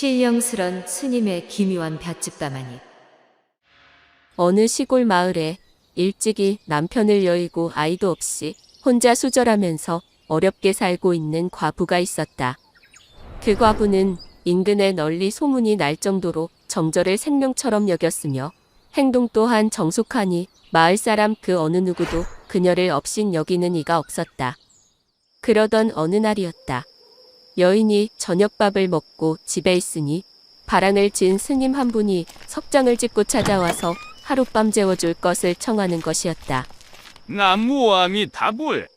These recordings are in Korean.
신령스런 스님의 기묘한 볏짚가마니. 어느 시골 마을에 일찍이 남편을 여의고 아이도 없이 혼자 수절하면서 어렵게 살고 있는 과부가 있었다. 그 과부는 인근에 널리 소문이 날 정도로 정절을 생명처럼 여겼으며 행동 또한 정숙하니 마을 사람 그 어느 누구도 그녀를 업신 여기는 이가 없었다. 그러던 어느 날이었다. 여인이 저녁밥을 먹고 집에 있으니 바람을 진 스님 한 분이 석장을 짚고 찾아와서 하룻밤 재워줄 것을 청하는 것이었다. 나무아미 다불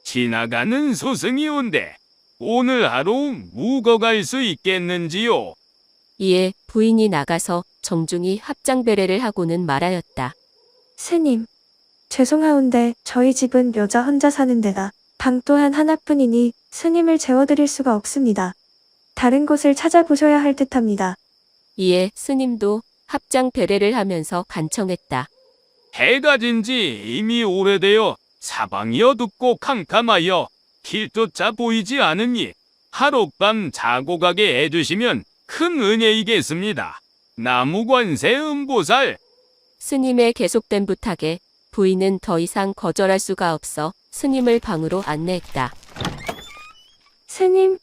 지나가는 소승이 온대 오늘 하루 묵어갈 수 있겠는지요? 이에 부인이 나가서 정중히 합장배례를 하고는 말하였다. 스님, 죄송하온데 저희 집은 여자 혼자 사는 데다 방 또한 하나뿐이니 스님을 재워드릴 수가 없습니다. 다른 곳을 찾아보셔야 할 듯합니다. 이에 스님도 합장배례를 하면서 간청했다. 해가 진 지 이미 오래되어 사방이 어둡고 캄캄하여 길조차 보이지 않으니 하룻밤 자고 가게 해주시면 큰 은혜이겠습니다. 나무관세 음보살. 스님의 계속된 부탁에 부인은 더 이상 거절할 수가 없어 스님을 방으로 안내했다. 스님,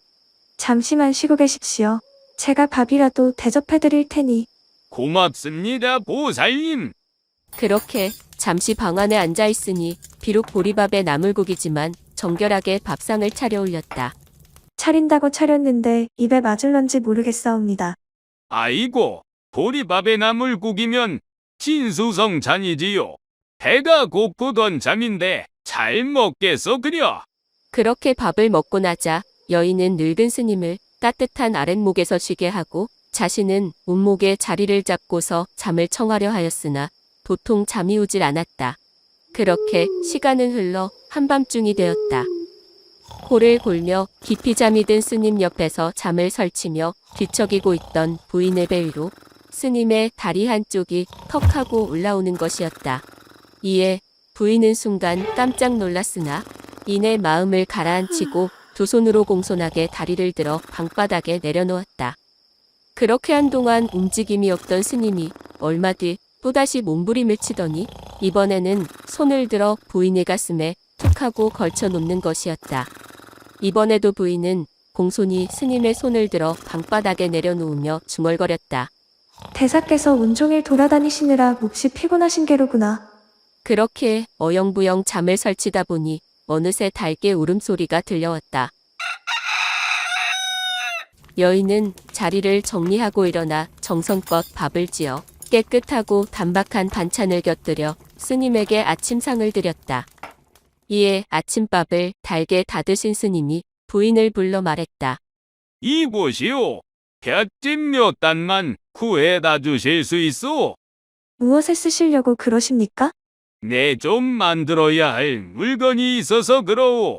잠시만 쉬고 계십시오. 제가 밥이라도 대접해드릴 테니. 고맙습니다, 보살님. 그렇게 잠시 방 안에 앉아 있으니 비록 보리밥에 나물국이지만 정결하게 밥상을 차려 올렸다. 차린다고 차렸는데 입에 맞을런지 모르겠사옵니다. 아이고, 보리밥에 나물국이면 진수성찬이지요. 배가 고프던 잠인데 잘 먹겠어 그려. 그렇게 밥을 먹고 나자 여인은 늙은 스님을 따뜻한 아랫목에서 쉬게 하고 자신은 운목에 자리를 잡고서 잠을 청하려 하였으나 도통 잠이 오질 않았다. 그렇게 시간은 흘러 한밤중이 되었다. 코를 골며 깊이 잠이 든 스님 옆에서 잠을 설치며 뒤척이고 있던 부인의 배 위로 스님의 다리 한쪽이 턱하고 올라오는 것이었다. 이에 부인은 순간 깜짝 놀랐으나 이내 마음을 가라앉히고 두 손으로 공손하게 다리를 들어 방바닥에 내려놓았다. 그렇게 한동안 움직임이 없던 스님이 얼마 뒤 또다시 몸부림을 치더니 이번에는 손을 들어 부인의 가슴에 툭 하고 걸쳐 놓는 것이었다. 이번에도 부인은 공손히 스님의 손을 들어 방바닥에 내려놓으며 중얼거렸다. 대사께서 온종일 돌아다니시느라 몹시 피곤하신 게로구나. 그렇게 어영부영 잠을 설치다 보니 어느새 달개 울음소리가 들려왔다. 여인은 자리를 정리하고 일어나 정성껏 밥을 지어 깨끗하고 단박한 반찬을 곁들여 스님에게 아침상을 드렸다. 이에 아침밥을 달게 다 드신 스님이 부인을 불러 말했다. 이보시오. 볏짚 몇 단만 구해다 주실 수 있소? 무엇에 쓰시려고 그러십니까? 내 좀 만들어야 할 물건이 있어서 그러오.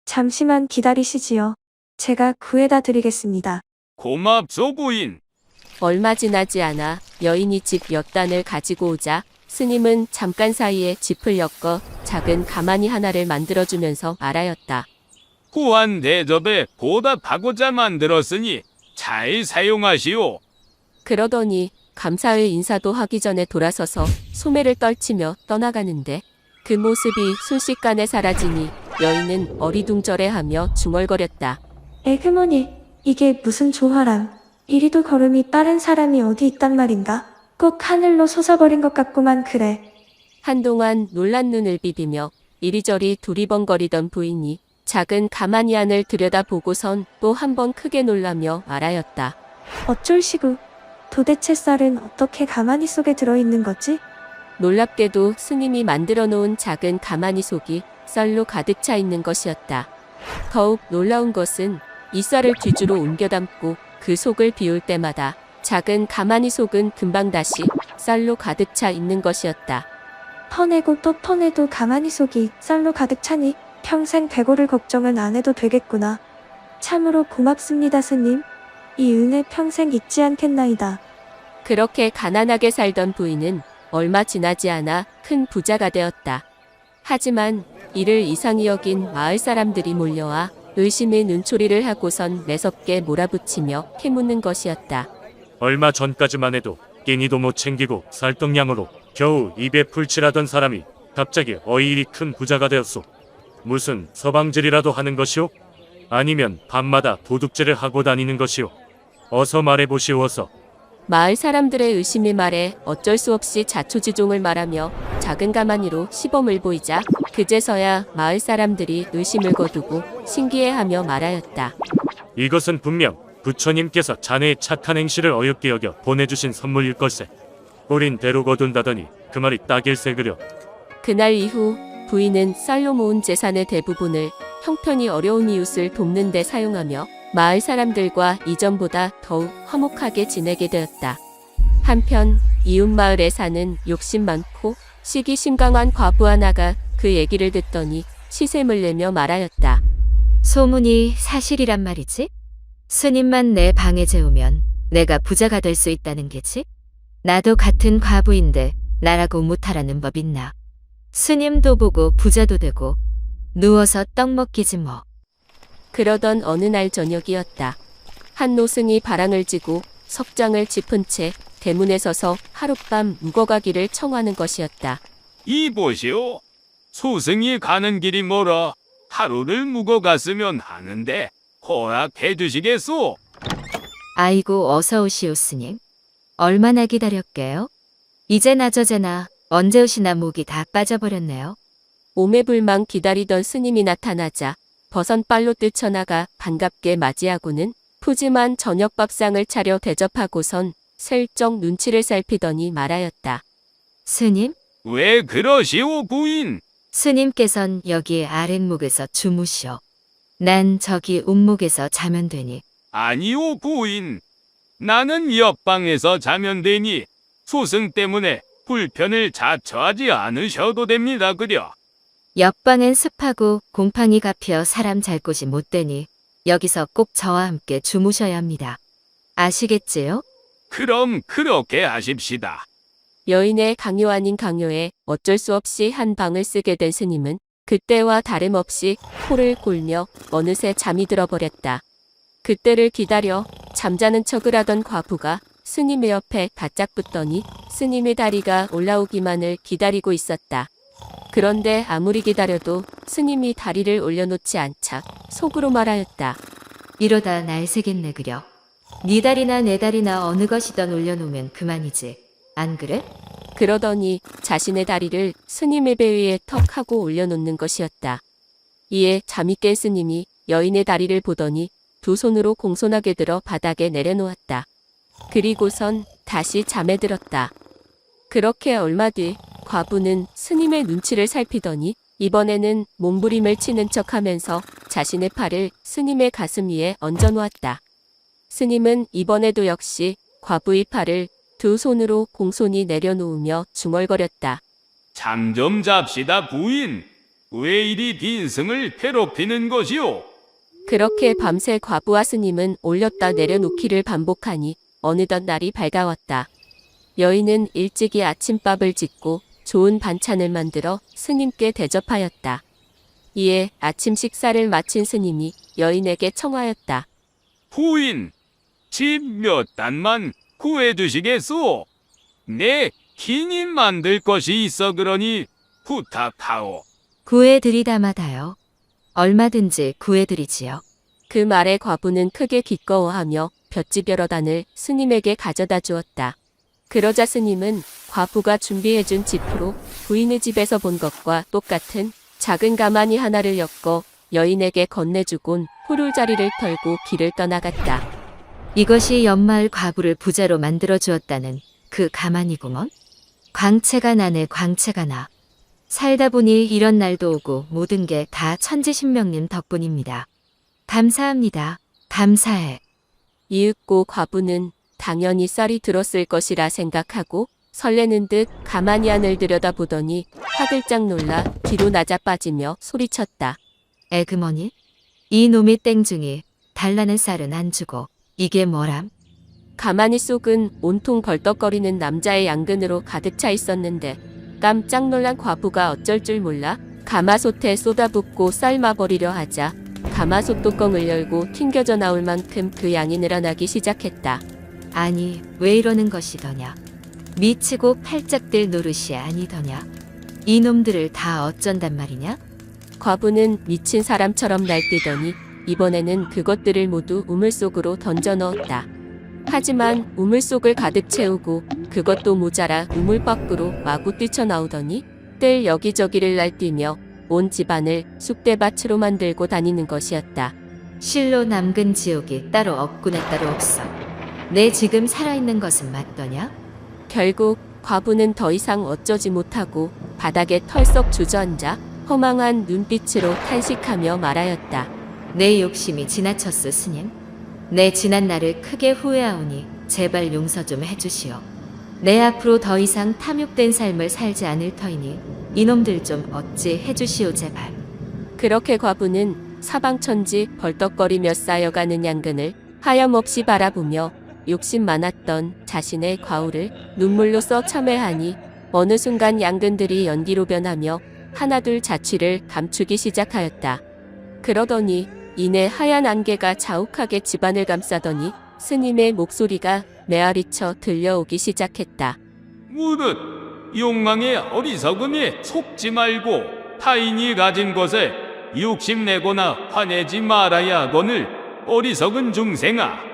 잠시만 기다리시지요. 제가 구해다 드리겠습니다. 고맙소 부인. 얼마 지나지 않아 여인이 집 몇 단을 가지고 오자 스님은 잠깐 사이에 짚을 엮어 작은 가마니 하나를 만들어주면서 말하였다. 후한 대접에 보답하고자 만들었으니 잘 사용하시오. 그러더니 감사의 인사도 하기 전에 돌아서서 소매를 떨치며 떠나가는데 그 모습이 순식간에 사라지니 여인은 어리둥절해하며 중얼거렸다. 에그머니, 이게 무슨 조화람. 이리도 걸음이 빠른 사람이 어디 있단 말인가? 꼭 하늘로 솟아버린 것 같구만 그래. 한동안 놀란 눈을 비비며 이리저리 두리번거리던 부인이 작은 가마니 안을 들여다보고선 또 한 번 크게 놀라며 말하였다. 어쩔시구. 도대체 쌀은 어떻게 가마니 속에 들어있는 거지? 놀랍게도 스님이 만들어 놓은 작은 가마니 속이 쌀로 가득 차 있는 것이었다. 더욱 놀라운 것은 이 쌀을 뒤주로 옮겨 담고 그 속을 비울 때마다 작은 가마니 속은 금방 다시 쌀로 가득 차 있는 것이었다. 퍼내고 또 퍼내도 가마니 속이 쌀로 가득 차니 평생 배고를 걱정은 안 해도 되겠구나. 참으로 고맙습니다 스님. 이 은혜 평생 잊지 않겠나이다. 그렇게 가난하게 살던 부인은 얼마 지나지 않아 큰 부자가 되었다. 하지만 이를 이상히 여긴 마을 사람들이 몰려와 의심의 눈초리를 하고선 매섭게 몰아붙이며 캐묻는 것이었다. 얼마 전까지만 해도 끼니도 못 챙기고 살떡량으로 겨우 입에 풀칠하던 사람이 갑자기 어이리 큰 부자가 되었소. 무슨 서방질이라도 하는 것이오? 아니면 밤마다 도둑질을 하고 다니는 것이오? 어서 말해보시오어서. 마을 사람들의 의심의 말에 어쩔 수 없이 자초지종을 말하며 작은 가마니로 시범을 보이자 그제서야 마을 사람들이 의심을 거두고 신기해하며 말하였다. 이것은 분명 부처님께서 자네의 착한 행실을 어렵게 여겨 보내주신 선물일 걸세. 뿌린 대로 거둔다더니 그 말이 딱일세 그려. 그날 이후 부인은 쌀로 모은 재산의 대부분을 형편이 어려운 이웃을 돕는 데 사용하며 마을 사람들과 이전보다 더욱 화목하게 지내게 되었다. 한편 이웃 마을에 사는 욕심 많고 시기심 강한 과부 하나가 그 얘기를 듣더니 시샘을 내며 말하였다. 소문이 사실이란 말이지? 스님만 내 방에 재우면 내가 부자가 될 수 있다는 게지? 나도 같은 과부인데 나라고 못하라는 법 있나? 스님도 보고 부자도 되고 누워서 떡 먹기지 뭐. 그러던 어느 날 저녁이었다. 한 노승이 바랑을 지고 석장을 짚은 채 대문에 서서 하룻밤 묵어가기를 청하는 것이었다. 이보시오. 소승이 가는 길이 멀어 하루를 묵어 갔으면 하는데 허락해 주시겠소? 아이고 어서 오시오 스님. 얼마나 기다렸게요? 이제 나저제나 언제 오시나 목이 다 빠져버렸네요. 오매불망 기다리던 스님이 나타나자 버선발로 뛰쳐나가 반갑게 맞이하고는 푸짐한 저녁 밥상을 차려 대접하고선 슬쩍 눈치를 살피더니 말하였다. 스님? 왜 그러시오 부인? 스님께선 여기 아랫목에서 주무시오. 난 저기 윗목에서 자면 되니. 아니오 부인. 나는 옆방에서 자면 되니 소승 때문에 불편을 자처하지 않으셔도 됩니다 그려. 옆방엔 습하고 곰팡이 가피어 사람 잘 곳이 못 되니 여기서 꼭 저와 함께 주무셔야 합니다. 아시겠지요? 그럼 그렇게 하십시다. 여인의 강요 아닌 강요에 어쩔 수 없이 한 방을 쓰게 된 스님은 그때와 다름없이 코를 골며 어느새 잠이 들어버렸다. 그때를 기다려 잠자는 척을 하던 과부가 스님의 옆에 바짝 붙더니 스님의 다리가 올라오기만을 기다리고 있었다. 그런데 아무리 기다려도 스님이 다리를 올려놓지 않자 속으로 말하였다. 이러다 날 새겠네 그려. 네 다리나 내 다리나 어느 것이든 올려놓으면 그만이지. 안 그래? 그러더니 자신의 다리를 스님의 배 위에 턱 하고 올려놓는 것이었다. 이에 잠이 깬 스님이 여인의 다리를 보더니 두 손으로 공손하게 들어 바닥에 내려놓았다. 그리고선 다시 잠에 들었다. 그렇게 얼마 뒤 과부는 스님의 눈치를 살피더니 이번에는 몸부림을 치는 척하면서 자신의 팔을 스님의 가슴 위에 얹어놓았다. 스님은 이번에도 역시 과부의 팔을 두 손으로 공손히 내려놓으며 중얼거렸다. 잠 좀 잡시다 부인. 왜 이리 빈승을 괴롭히는 것이오? 그렇게 밤새 과부와 스님은 올렸다 내려놓기를 반복하니 어느덧 날이 밝아왔다. 여인은 일찍이 아침밥을 짓고 좋은 반찬을 만들어 스님께 대접하였다. 이에 아침 식사를 마친 스님이 여인에게 청하였다. 부인, 집 몇 단만 구해주시겠소? 내 기님 만들 것이 있어 그러니 부탁하오. 구해드리다마다요. 얼마든지 구해드리지요. 그 말에 과부는 크게 기꺼워하며 볏짚 여러 단을 스님에게 가져다 주었다. 그러자 스님은 과부가 준비해준 지푸로 부인의 집에서 본 것과 똑같은 작은 가마니 하나를 엮어 여인에게 건네주곤 호룰자리를 털고 길을 떠나갔다. 이것이 연마을 과부를 부자로 만들어 주었다는 그 가만이구먼. 광채가 나네 광채가 나. 살다 보니 이런 날도 오고 모든 게 다 천지신명님 덕분입니다. 감사합니다. 감사해. 이윽고 과부는 당연히 썰이 들었을 것이라 생각하고 설레는 듯 가만히 안을 들여다보더니 화들짝 놀라 뒤로 낮아빠지며 소리쳤다. 에그머니? 이 놈의 땡중이 달라는 쌀은 안 주고 이게 뭐람? 가만히 속은 온통 벌떡거리는 남자의 양근으로 가득 차 있었는데 깜짝 놀란 과부가 어쩔 줄 몰라 가마솥에 쏟아붓고 삶아버리려 하자 가마솥 뚜껑을 열고 튕겨져 나올 만큼 그 양이 늘어나기 시작했다. 아니, 왜 이러는 것이더냐? 미치고 팔짝들 노릇이 아니더냐? 이놈들을 다 어쩐단 말이냐? 과부는 미친 사람처럼 날뛰더니 이번에는 그것들을 모두 우물 속으로 던져 넣었다. 하지만 우물 속을 가득 채우고 그것도 모자라 우물 밖으로 마구 뛰쳐나오더니 뜰 여기저기를 날뛰며 온 집안을 쑥대밭으로 만들고 다니는 것이었다. 실로 남근 지옥이 따로 없구나 따로 없어. 내 지금 살아있는 것은 맞더냐? 결국 과부는 더 이상 어쩌지 못하고 바닥에 털썩 주저앉아 허망한 눈빛으로 탄식하며 말하였다. 내 욕심이 지나쳤소 스님. 내 지난 날을 크게 후회하오니 제발 용서 좀 해주시오. 내 앞으로 더 이상 탐욕된 삶을 살지 않을 터이니 이놈들 좀 어찌 해주시오 제발. 그렇게 과부는 사방천지 벌떡거리며 쌓여가는 양근을 하염없이 바라보며 욕심 많았던 자신의 과오를 눈물로 써 참회하니 어느 순간 양근들이 연기로 변하며 하나둘 자취를 감추기 시작하였다. 그러더니 이내 하얀 안개가 자욱하게 집안을 감싸더니 스님의 목소리가 메아리쳐 들려오기 시작했다. 무릇 욕망의 어리석음에 속지 말고 타인이 가진 것에 욕심내거나 화내지 말아야 하거늘 어리석은 중생아.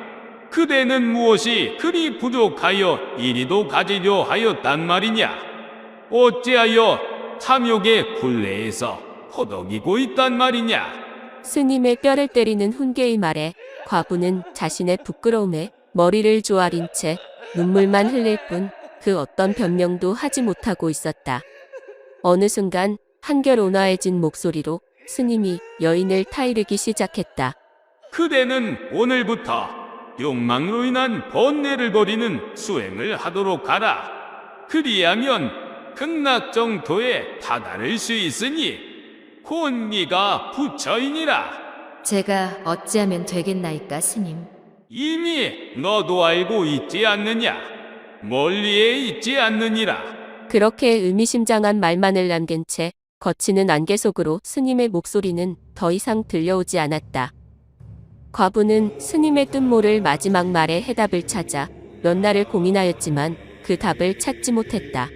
그대는 무엇이 그리 부족하여 이리도 가지려 하였단 말이냐? 어찌하여 탐욕의 굴레에서 허덕이고 있단 말이냐? 스님의 뼈를 때리는 훈계의 말에 과부는 자신의 부끄러움에 머리를 조아린 채 눈물만 흘릴 뿐 그 어떤 변명도 하지 못하고 있었다. 어느 순간 한결 온화해진 목소리로 스님이 여인을 타이르기 시작했다. 그대는 오늘부터 욕망으로 인한 번뇌를 버리는 수행을 하도록 하라. 그리하면 극락정토에 다다를 수 있으니 곧 네가 부처이니라. 제가 어찌하면 되겠나이까 스님. 이미 너도 알고 있지 않느냐? 멀리에 있지 않느니라. 그렇게 의미심장한 말만을 남긴 채 거치는 안개 속으로 스님의 목소리는 더 이상 들려오지 않았다. 과부는 스님의 뜻모를 마지막 말에 해답을 찾아 몇 날을 고민하였지만 그 답을 찾지 못했다.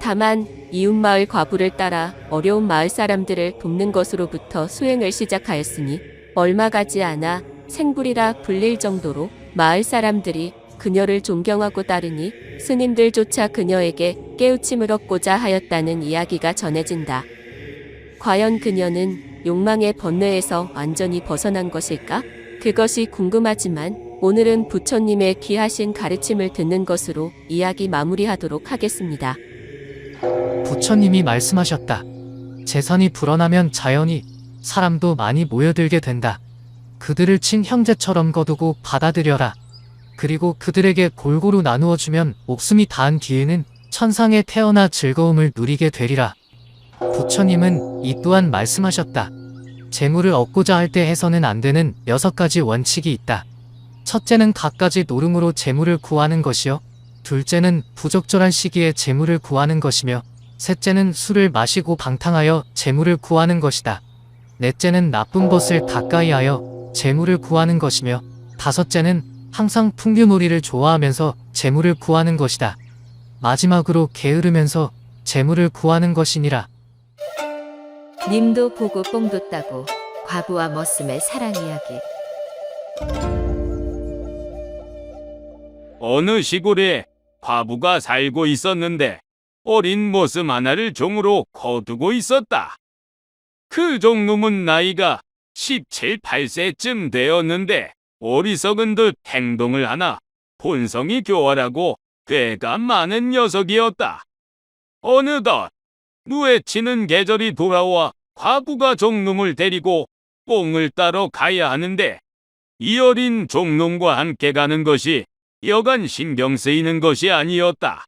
다만 이웃마을 과부를 따라 어려운 마을 사람들을 돕는 것으로부터 수행을 시작하였으니 얼마 가지 않아 생불이라 불릴 정도로 마을 사람들이 그녀를 존경하고 따르니 스님들조차 그녀에게 깨우침을 얻고자 하였다는 이야기가 전해진다. 과연 그녀는 욕망의 번뇌에서 완전히 벗어난 것일까? 그것이 궁금하지만 오늘은 부처님의 귀하신 가르침을 듣는 것으로 이야기 마무리하도록 하겠습니다. 부처님이 말씀하셨다. 재산이 불어나면 자연히 사람도 많이 모여들게 된다. 그들을 친형제처럼 거두고 받아들여라. 그리고 그들에게 골고루 나누어주면 목숨이 닿은 뒤에는 천상에 태어나 즐거움을 누리게 되리라. 부처님은 이 또한 말씀하셨다. 재물을 얻고자 할 때 해서는 안 되는 6가지 원칙이 있다. 첫째는 갖가지 노름으로 재물을 구하는 것이요. 둘째는 부적절한 시기에 재물을 구하는 것이며, 셋째는 술을 마시고 방탕하여 재물을 구하는 것이다. 넷째는 나쁜 것을 가까이 하여 재물을 구하는 것이며, 다섯째는 항상 풍류놀이를 좋아하면서 재물을 구하는 것이다. 마지막으로 게으르면서 재물을 구하는 것이니라. 님도 보고 뽕도 따고 과부와 머슴의 사랑 이야기. 어느 시골에 과부가 살고 있었는데 어린 머슴 하나를 종으로 거두고 있었다. 그 종놈은 나이가 17, 8세쯤 되었는데 어리석은 듯 행동을 하나 본성이 교활하고 괴가 많은 녀석이었다. 어느덧 누에치는 계절이 돌아와 과부가 종놈을 데리고 뽕을 따러 가야 하는데 이 어린 종놈과 함께 가는 것이 여간 신경 쓰이는 것이 아니었다.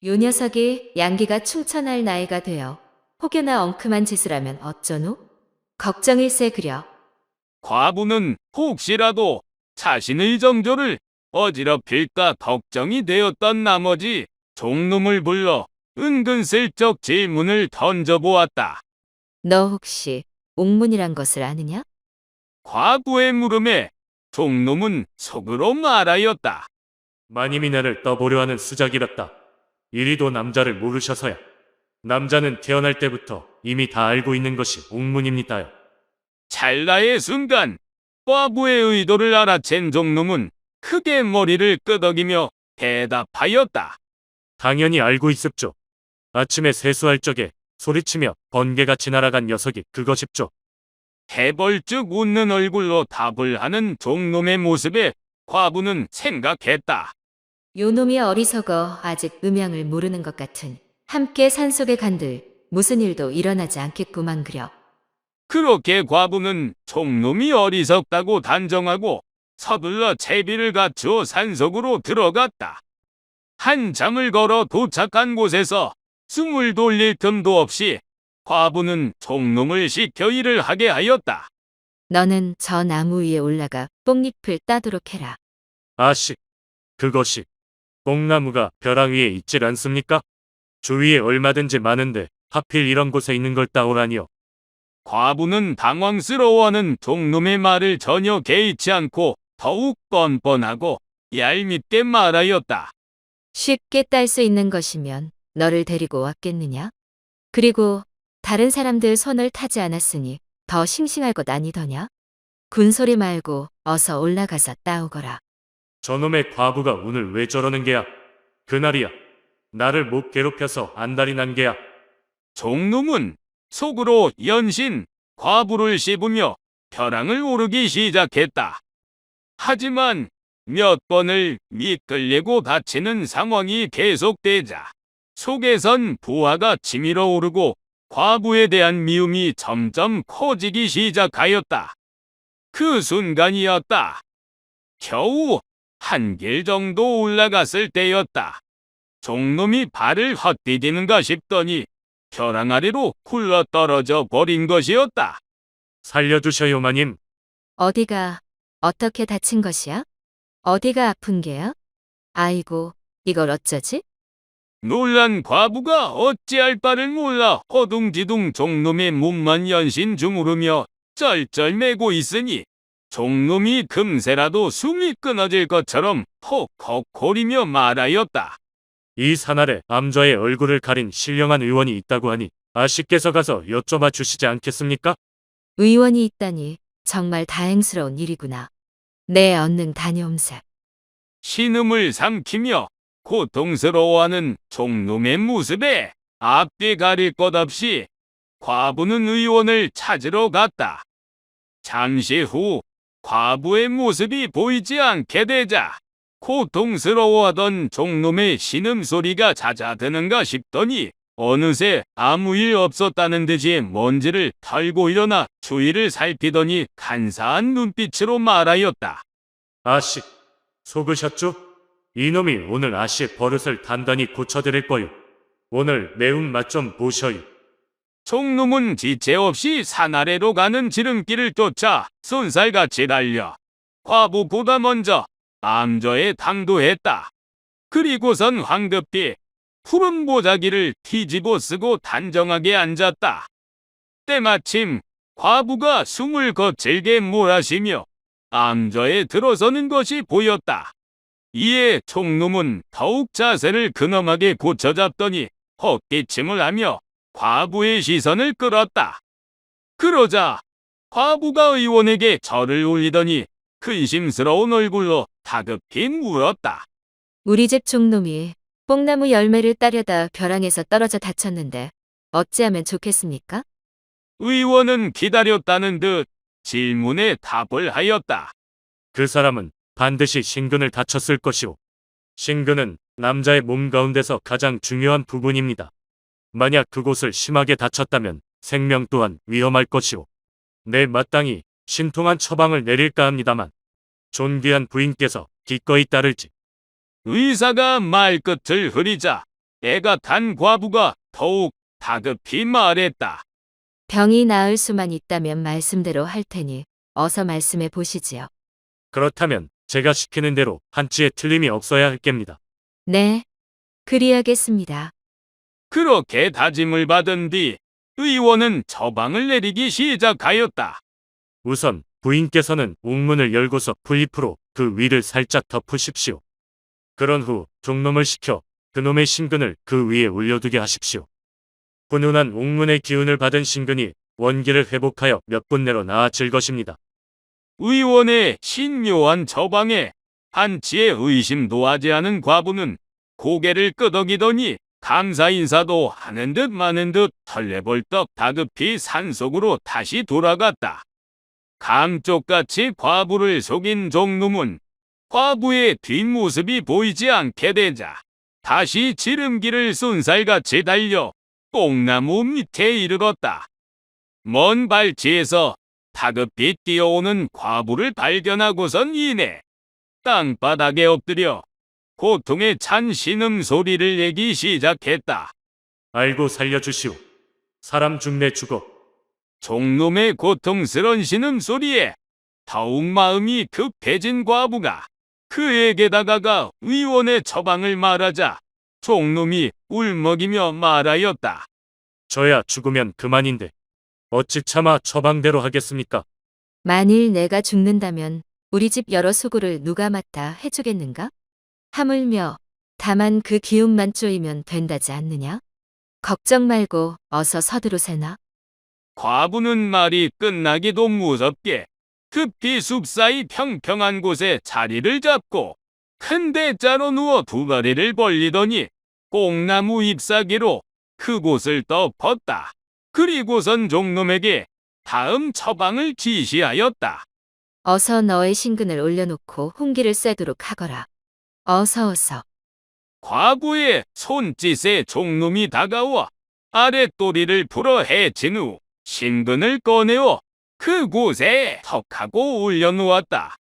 요 녀석이 양기가 충천할 나이가 되어 혹여나 엉큼한 짓을 하면 어쩌노? 걱정일세 그려. 과부는 혹시라도 자신의 정조를 어지럽힐까 걱정이 되었던 나머지 종놈을 불러 은근슬쩍 질문을 던져보았다. 너 혹시 옥문이란 것을 아느냐? 과부의 물음에 종놈은 속으로 말하였다. 마님이 나를 떠보려 하는 수작이었다. 이리도 남자를 모르셔서야. 남자는 태어날 때부터 이미 다 알고 있는 것이 옥문입니다요. 찰나의 순간 과부의 의도를 알아챈 종놈은 크게 머리를 끄덕이며 대답하였다. 당연히 알고 있습죠. 아침에 세수할 적에 소리치며 번개같이 날아간 녀석이 그것입죠. 해벌쭉 웃는 얼굴로 답을 하는 종놈의 모습에 과부는 생각했다. 요놈이 어리석어 아직 음양을 모르는 것 같은 함께 산속에 간들 무슨 일도 일어나지 않겠구만 그려. 그렇게 과부는 종놈이 어리석다고 단정하고 서둘러 채비를 갖추어 산속으로 들어갔다. 한참을 걸어 도착한 곳에서 숨을 돌릴 틈도 없이 과부는 종놈을 시켜 일을 하게 하였다. 너는 저 나무 위에 올라가 뽕잎을 따도록 해라. 아씨, 그것이 뽕나무가 벼랑 위에 있질 않습니까? 주위에 얼마든지 많은데 하필 이런 곳에 있는 걸 따오라니요. 과부는 당황스러워하는 종놈의 말을 전혀 개의치 않고 더욱 뻔뻔하고 얄밉게 말하였다. 쉽게 딸 수 있는 것이면 너를 데리고 왔겠느냐? 그리고 다른 사람들 손을 타지 않았으니 더 싱싱할 것 아니더냐? 군소리 말고 어서 올라가서 따오거라. 저놈의 과부가 오늘 왜 저러는 게야? 그날이야. 나를 못 괴롭혀서 안달이 난 게야. 종놈은 속으로 연신 과부를 씹으며 벼랑을 오르기 시작했다. 하지만 몇 번을 미끌리고 다치는 상황이 계속되자 속에선 부하가 치밀어 오르고 과부에 대한 미움이 점점 커지기 시작하였다. 그 순간이었다. 겨우 한 길 정도 올라갔을 때였다. 종놈이 발을 헛디디는가 싶더니 벼랑 아래로 굴러떨어져 버린 것이었다. 살려주셔요, 마님. 어디가 어떻게 다친 것이야? 어디가 아픈 게야? 아이고, 이걸 어쩌지? 놀란 과부가 어찌할 바를 몰라 허둥지둥 종놈의 몸만 연신 주무르며 쩔쩔매고 있으니 종놈이 금세라도 숨이 끊어질 것처럼 헉헉거리며 말하였다. 이 산 아래 암좌의 얼굴을 가린 신령한 의원이 있다고 하니 아씨께서 가서 여쭤봐 주시지 않겠습니까? 의원이 있다니 정말 다행스러운 일이구나. 내 얼른 다녀옴세. 신음을 삼키며 고통스러워하는 종놈의 모습에 앞뒤 가릴 것 없이 과부는 의원을 찾으러 갔다. 잠시 후 과부의 모습이 보이지 않게 되자 고통스러워하던 종놈의 신음소리가 잦아드는가 싶더니 어느새 아무 일 없었다는 듯이 먼지를 털고 일어나 주위를 살피더니 간사한 눈빛으로 말하였다. 아씨, 속으셨죠? 이놈이 오늘 아씨의 버릇을 단단히 고쳐드릴 거요. 오늘 매운맛 좀 보셔요. 종놈은 지체 없이 산 아래로 가는 지름길을 쫓아 쏜살같이 달려 과부보다 먼저 암저에 당도했다. 그리고선 황급히 푸른 보자기를 뒤집어 쓰고 단정하게 앉았다. 때마침 과부가 숨을 거칠게 몰아쉬며 암저에 들어서는 것이 보였다. 이에 종놈은 더욱 자세를 근엄하게 고쳐잡더니 헛기침을 하며 과부의 시선을 끌었다. 그러자 과부가 의원에게 절을 올리더니 근심스러운 얼굴로 다급히 물었다. 우리 집 종놈이 뽕나무 열매를 따려다 벼랑에서 떨어져 다쳤는데 어찌하면 좋겠습니까? 의원은 기다렸다는 듯 질문에 답을 하였다. 그 사람은 반드시 신근을 다쳤을 것이오. 신근은 남자의 몸 가운데서 가장 중요한 부분입니다. 만약 그곳을 심하게 다쳤다면 생명 또한 위험할 것이오. 내 마땅히 신통한 처방을 내릴까 합니다만 존귀한 부인께서 기꺼이 따를지. 의사가 말끝을 흐리자 애가 탄 과부가 더욱 다급히 말했다. 병이 나을 수만 있다면 말씀대로 할 테니 어서 말씀해 보시지요. 그렇다면 제가 시키는 대로 한치의 틀림이 없어야 할 겁니다. 네, 그리하겠습니다. 그렇게 다짐을 받은 뒤 의원은 처방을 내리기 시작하였다. 우선 부인께서는 옥문을 열고서 풀잎으로 그 위를 살짝 덮으십시오. 그런 후 종놈을 시켜 그놈의 신근을 그 위에 올려두게 하십시오. 훈훈한 옥문의 기운을 받은 신근이 원기를 회복하여 몇 분 내로 나아질 것입니다. 의원의 신묘한 처방에 한치의 의심도 하지 않은 과부는 고개를 끄덕이더니 감사 인사도 하는 듯 마는 듯 헐레벌떡 다급히 산속으로 다시 돌아갔다. 감쪽같이 과부를 속인 종놈은 과부의 뒷모습이 보이지 않게 되자 다시 지름길을 쏜살같이 달려 뽕나무 밑에 이르렀다. 먼 발치에서 다급히 뛰어오는 과부를 발견하고선 이내 땅바닥에 엎드려 고통에 찬 신음소리를 내기 시작했다. 아이고 살려주시오. 사람 죽네 죽어. 종놈의 고통스런 신음소리에 더욱 마음이 급해진 과부가 그에게 다가가 의원의 처방을 말하자 종놈이 울먹이며 말하였다. 저야 죽으면 그만인데 어찌 차마 처방대로 하겠습니까? 만일 내가 죽는다면 우리 집 여러 수고를 누가 맡아 해주겠는가? 하물며 다만 그 기운만 쪼이면 된다지 않느냐? 걱정 말고 어서 서두르세나. 과부는 말이 끝나기도 무섭게 급히 숲사이 평평한 곳에 자리를 잡고 큰 대자로 누워 두 다리를 벌리더니 뽕나무 잎사귀로 그곳을 덮었다. 그리고선 종놈에게 다음 처방을 지시하였다. 어서 너의 신근을 올려놓고 홍기를 쐬도록 하거라. 어서. 과부의 손짓에 종놈이 다가와 아랫도리를 풀어 헤친 후 신근을 꺼내어 그곳에 턱하고 올려놓았다.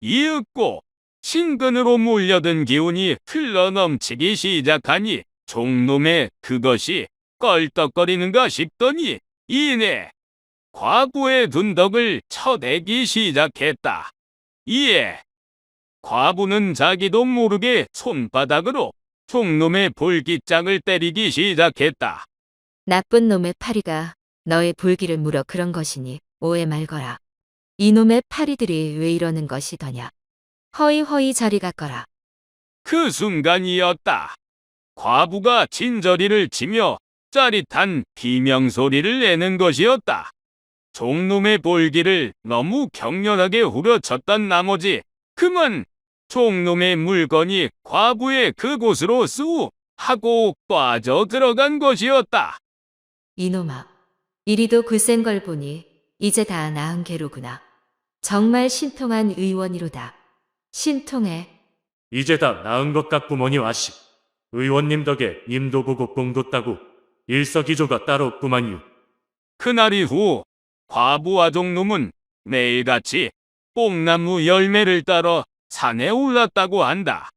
이윽고 신근으로 몰려든 기운이 흘러넘치기 시작하니 종놈의 그것이 껄떡거리는가 싶더니 이내 과부의 둔덕을 쳐대기 시작했다. 이에 과부는 자기도 모르게 손바닥으로 종놈의 볼기장을 때리기 시작했다. 나쁜 놈의 파리가 너의 볼기를 물어 그런 것이니 오해 말거라. 이놈의 파리들이 왜 이러는 것이더냐. 허이허이 저리 갔거라. 그 순간이었다. 과부가 진저리를 치며 짜릿한 비명소리를 내는 것이었다. 종놈의 볼기를 너무 격렬하게 후려쳤던 나머지 그만 종놈의 물건이 과부의 그곳으로 쑥 하고 빠져 들어간 것이었다. 이놈아, 이리도 글센 걸 보니 이제 다 나은 게로구나. 정말 신통한 의원이로다. 신통해. 이제 다 나은 것 같구머니 와씨. 의원님 덕에 님도 보고 뽕도 따고 일석이조가 따로 없구만요. 그날 이후 과부와 종놈은 매일같이 뽕나무 열매를 따러 산에 올랐다고 한다.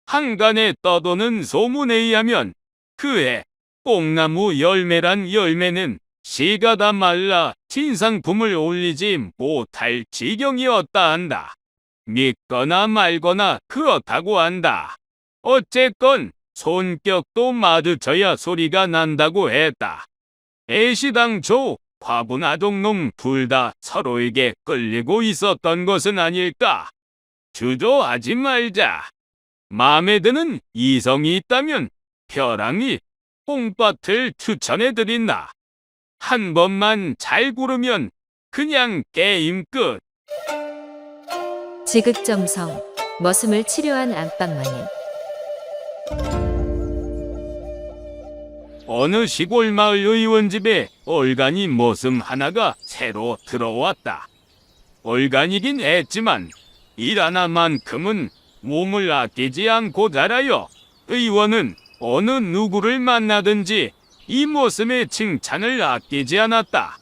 한간에 떠도는 소문에 의하면 그해 뽕나무 열매란 열매는 씨가 다 말라 진상품을 올리지 못할 지경이었다 한다. 믿거나 말거나 그렇다고 한다. 어쨌건 손뼉도 마주쳐야 소리가 난다고 했다. 애시당초 과부나 종놈 둘 다 서로에게 끌리고 있었던 것은 아닐까? 주저하지 말자. 마음에 드는 이성이 있다면 벼랑이 뽕밭을 추천해드린다. 한 번만 잘 고르면 그냥 게임 끝. 지극정성, 머슴을 치료한 안방마님. 어느 시골 마을 의원 집에 얼간이 머슴 하나가 새로 들어왔다. 얼간이긴 했지만 일 하나만큼은 몸을 아끼지 않고 자라요. 의원은 어느 누구를 만나든지 이 머슴의 칭찬을 아끼지 않았다.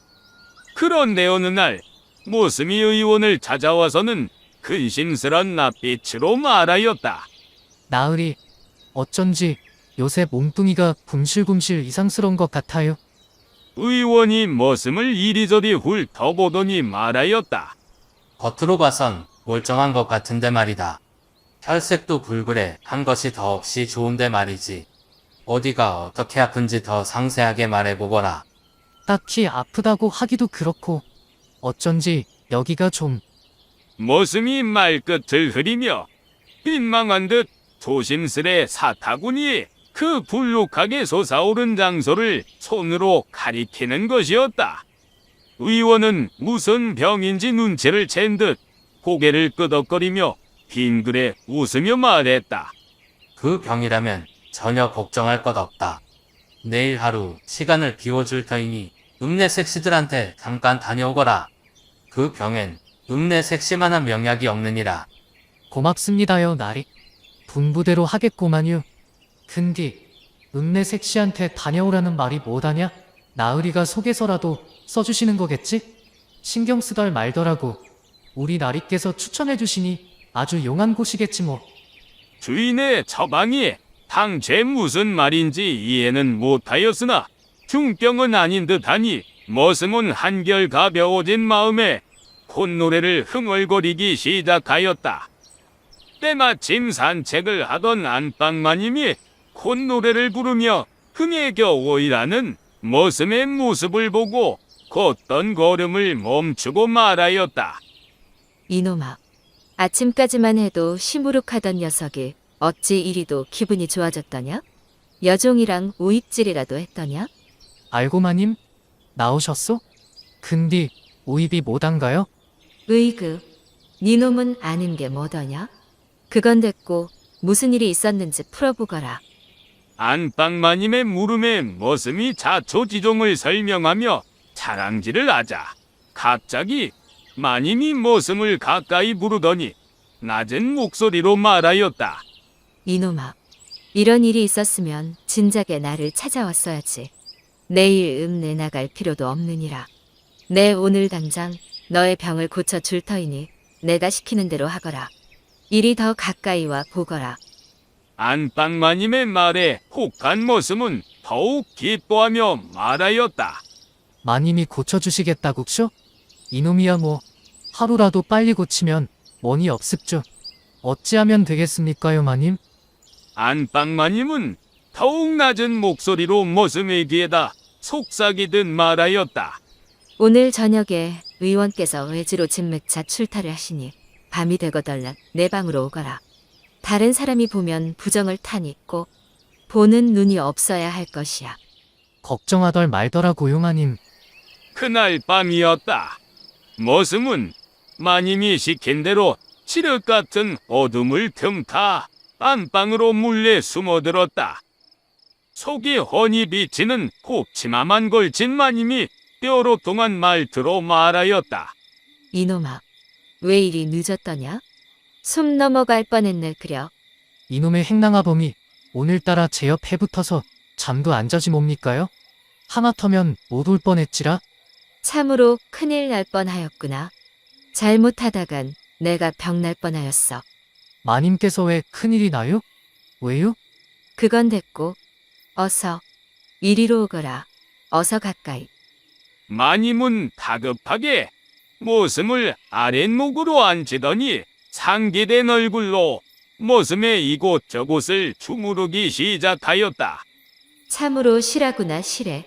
그런데 어느 날 머슴이 의원을 찾아와서는 근심스런 낯빛으로 말하였다. 나으리, 어쩐지 요새 몸뚱이가 굶실굶실 이상스러운 것 같아요. 의원이 머슴을 이리저리 훑어보더니 말하였다. 겉으로 봐선 멀쩡한 것 같은데 말이다. 혈색도 붉으래 한 것이 더없이 좋은데 말이지. 어디가 어떻게 아픈지 더 상세하게 말해보거라. 딱히 아프다고 하기도 그렇고 어쩐지 여기가 좀 머슴이 말끝을 흐리며 민망한 듯 조심스레 사타구니 그 불룩하게 솟아오른 장소를 손으로 가리키는 것이었다. 의원은 무슨 병인지 눈치를 챈 듯 고개를 끄덕거리며 빙그레 웃으며 말했다. 그 병이라면 전혀 걱정할 것 없다. 내일 하루 시간을 비워줄 터이니 읍내 색시들한테 잠깐 다녀오거라. 그 병엔 읍내 색시만한 명약이 없느니라. 고맙습니다요, 나리. 분부대로 하겠구만요. 근디, 읍내 색시한테 다녀오라는 말이 뭐다냐? 나으리가 속에서라도 써주시는 거겠지? 신경 쓰덜 말더라고. 우리 나리께서 추천해주시니 아주 용한 곳이겠지 뭐. 주인의 처방이 당최 무슨 말인지 이해는 못하였으나 중병은 아닌 듯하니 머슴은 한결 가벼워진 마음에 콧노래를 흥얼거리기 시작하였다. 때마침 산책을 하던 안방마님이 콧노래를 부르며 흥에 겨워 일하는 머슴의 모습을 보고 걷던 걸음을 멈추고 말하였다. 이놈아, 아침까지만 해도 시무룩하던 녀석이 어찌 이리도 기분이 좋아졌더냐? 여종이랑 우입질이라도 했더냐? 알고마님, 나오셨소? 근디, 우입이 뭐단가요? 으이그, 니놈은 아는 게 뭐더냐? 그건 됐고 무슨 일이 있었는지 풀어보거라. 안방마님의 물음에 머슴이 자초지종을 설명하며 자랑질을 하자 갑자기 마님이 머슴을 가까이 부르더니 낮은 목소리로 말하였다. 이놈아, 이런 일이 있었으면 진작에 나를 찾아왔어야지. 내일 읍내 나갈 필요도 없느니라. 내 오늘 당장 너의 병을 고쳐줄 터이니 내가 시키는 대로 하거라. 이리 더 가까이 와 보거라. 안방마님의 말에 혹한 머슴은 더욱 기뻐하며 말하였다. 마님이 고쳐주시겠다국쇼? 이놈이야 뭐 하루라도 빨리 고치면 원이 없습죠. 어찌하면 되겠습니까요, 마님? 안방마님은 더욱 낮은 목소리로 머슴의 귀에다 속삭이듯 말하였다. 오늘 저녁에 의원께서 외지로 진맥차 출타를 하시니 밤이 되거덜라 내 방으로 오거라. 다른 사람이 보면 부정을 타니 꼭 보는 눈이 없어야 할 것이야. 걱정하덜 말더라고요, 마님. 그날 밤이었다. 머슴은 마님이 시킨 대로 칠흑 같은 어둠을 틈타 안방으로 몰래 숨어들었다. 속이 훤히 비치는 곱치마만 걸친 마님이 뼈로통한 말투로 말하였다. 이놈아, 왜 이리 늦었더냐? 숨 넘어갈 뻔했네 그려. 이놈의 행랑아범이 오늘따라 제 옆에 붙어서 잠도 안 자지 뭡니까요? 하마터면 못 올 뻔했지라. 참으로 큰일 날 뻔하였구나. 잘못하다간 내가 병날 뻔하였어. 마님께서 왜 큰일이 나요? 왜요? 그건 됐고 어서 이리로 오거라. 어서 가까이. 마님은 다급하게 머슴을 아랫목으로 앉히더니 상기된 얼굴로 머슴의 이곳저곳을 주무르기 시작하였다. 참으로 실하구나 실해.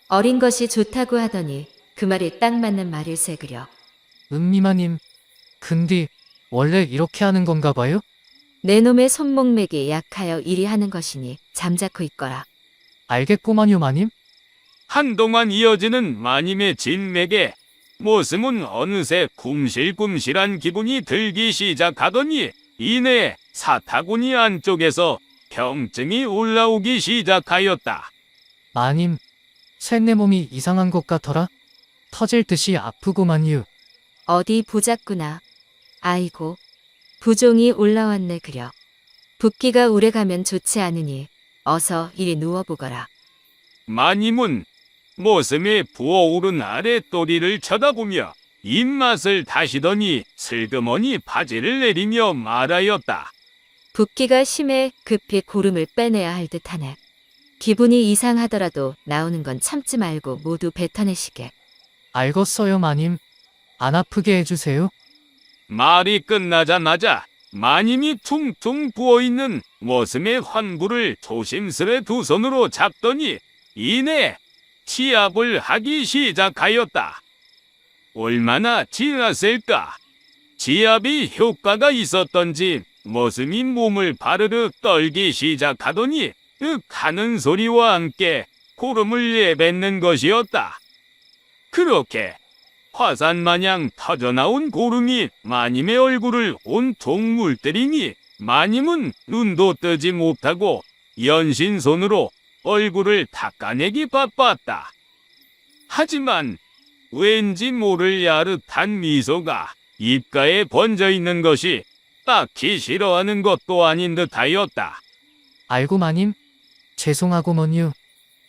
어린 것이 좋다고 하더니 그 말이 딱 맞는 말일세 그려. 은미마님, 근디 원래 이렇게 하는 건가 봐요? 내 놈의 손목맥이 약하여 이리 하는 것이니 잠자코 있거라. 알겠구만요, 마님. 한동안 이어지는 마님의 진맥에 머슴은 어느새 굼실굼실한 기분이 들기 시작하더니 이내 사타구니 안쪽에서 병증이 올라오기 시작하였다. 마님, 쇳내 몸이 이상한 것 같더라. 터질 듯이 아프고만요. 어디 보자꾸나. 아이고, 부종이 올라왔네 그려. 붓기가 오래가면 좋지 않으니 어서 이리 누워보거라. 마님은 머슴의 부어오른 아랫도리를 쳐다보며 입맛을 다시더니 슬그머니 바지를 내리며 말하였다. 붓기가 심해 급히 고름을 빼내야 할 듯하네. 기분이 이상하더라도 나오는 건 참지 말고 모두 뱉어내시게. 알겠어요, 마님. 안 아프게 해주세요. 말이 끝나자마자 마님이 퉁퉁 부어있는 머슴의 환부를 조심스레 두 손으로 잡더니 이내 치압을 하기 시작하였다. 얼마나 지났을까? 지압이 효과가 있었던지 머슴이 몸을 바르르 떨기 시작하더니 윽 하는 소리와 함께 고름을 내뱉는 것이었다. 그렇게 화산마냥 터져나온 고름이 마님의 얼굴을 온통 물들이니 마님은 눈도 뜨지 못하고 연신손으로 얼굴을 닦아내기 바빴다. 하지만 왠지 모를 야릇한 미소가 입가에 번져 있는 것이 딱히 싫어하는 것도 아닌 듯하였다. 알고 마님? 죄송하고먼요.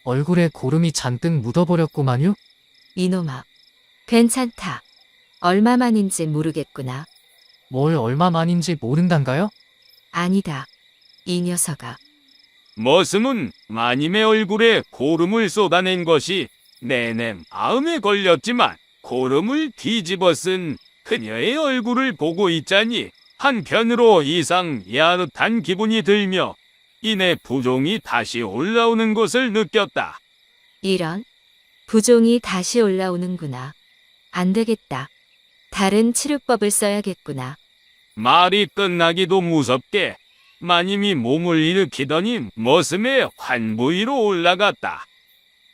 얼굴에 고름이 잔뜩 묻어버렸구만요. 이놈아, 괜찮다. 얼마만인지 모르겠구나. 뭘 얼마만인지 모른단가요? 아니다. 이 녀석아. 머슴은 마님의 얼굴에 고름을 쏟아낸 것이 내내 마음에 걸렸지만 고름을 뒤집어 쓴 그녀의 얼굴을 보고 있자니 한편으로 이상 야릇한 기분이 들며 이내 부종이 다시 올라오는 것을 느꼈다. 이런, 부종이 다시 올라오는구나. 안 되겠다. 다른 치료법을 써야겠구나. 말이 끝나기도 무섭게 마님이 몸을 일으키더니 머슴의 환부 위로 올라갔다.